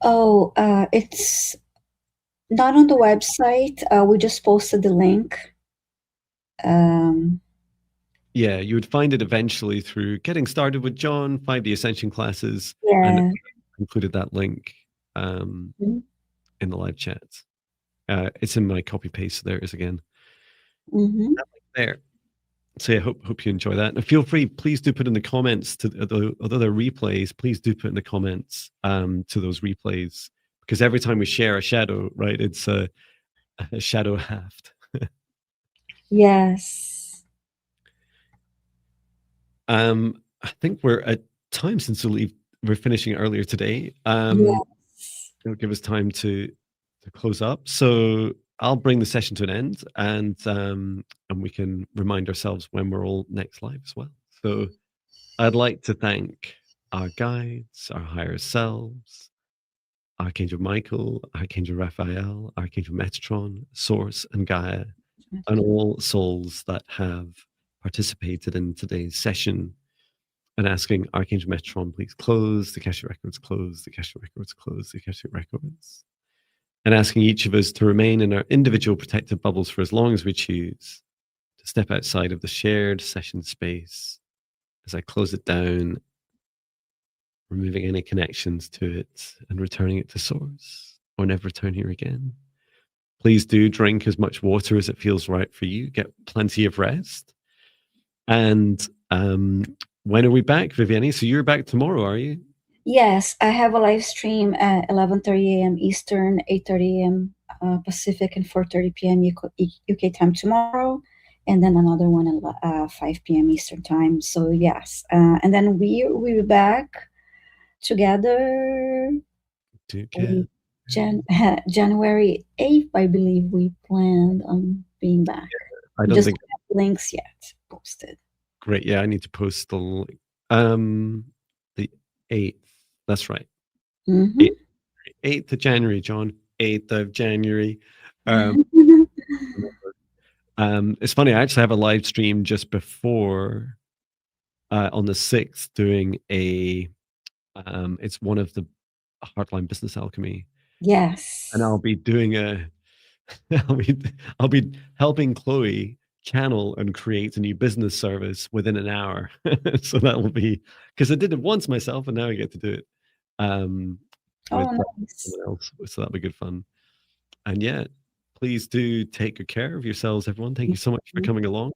Oh, it's not on the website. We just posted the link. Yeah, you would find it eventually through Getting Started with Jon, 5D Ascension classes, Yeah. and included that link in the live chat. It's in my copy paste, so there it is again. There. So yeah, hope you enjoy that. And feel free, please do put in the comments to the other replays. Please do put in the comments to those replays, because every time we share a shadow, right, it's a shadow halved. Yes. I think we're at time, since we're finishing earlier today. Yes. It'll give us time to close up. So I'll bring the session to an end, and we can remind ourselves when we're all next live as well. So I'd like to thank our guides, our higher selves, Archangel Michael, Archangel Raphael, Archangel Metatron, Source, and Gaia, and all souls that have participated in today's session, and asking Archangel Metatron, please close the Akashic Records, close the Akashic Records, close the Akashic Records, and asking each of us to remain in our individual protective bubbles for as long as we choose, to step outside of the shared session space as I close it down, removing any connections to it and returning it to source, or never return here again. Please do drink as much water as it feels right for you. Get plenty of rest. And when are we back, Viviane? So you're back tomorrow, are you? Yes, I have a live stream at 11:30 a.m. Eastern, 8:30 a.m. Pacific, and 4:30 p.m. UK time tomorrow. and then another one at 5 p.m. Eastern time. So yes, and then we'll be back together Together. with January 8th. I believe we planned on being back. I We don't just think. don't have links yet posted. Great. Yeah, I need to post um the 8th. That's right. Mm-hmm. 8th, 8th of January, John. 8th of January. Um, it's funny. I actually have a live stream just before on the 6th doing a. It's one of the Heartline Business Alchemy, and Yes. I'll be doing a. I'll be I'll be helping Chloe channel and create a new business service within an hour. So that will be because I did it once myself, and now I get to do it with Oh, nice. someone else. So that'll be good fun. And yeah, please do take good care of yourselves, everyone. Thank you so much for Mhm. coming along.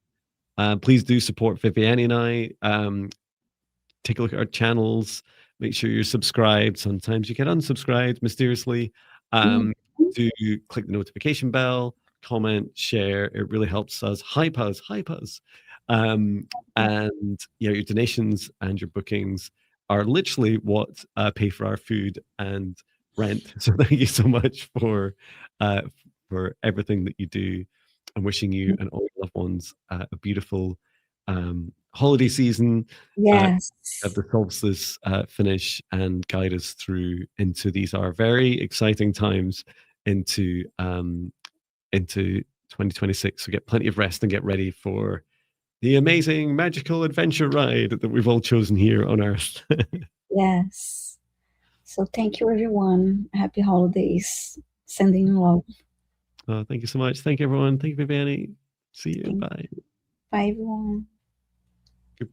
Please do support Viviane and I. Take a look at our channels. Make sure you're subscribed. Sometimes you get unsubscribed mysteriously. Mhm. Do click the notification bell, comment, share. It really helps us. Hype us, hype us. And yeah, your donations and your bookings are literally what pay for our food and rent. So thank you so much uh, for everything that you do. I'm wishing you and all your loved ones a beautiful holiday season. Yes. Have the solstice finish and guide us through into these are very exciting times into 2026. So get plenty of rest and get ready for the amazing magical adventure ride that we've all chosen here on Earth. Yes. So thank you, everyone. Happy holidays. Sending love. Thank you so much. Thank you, everyone. Thank you, Viviane. See you. Thank Bye. Bye, everyone.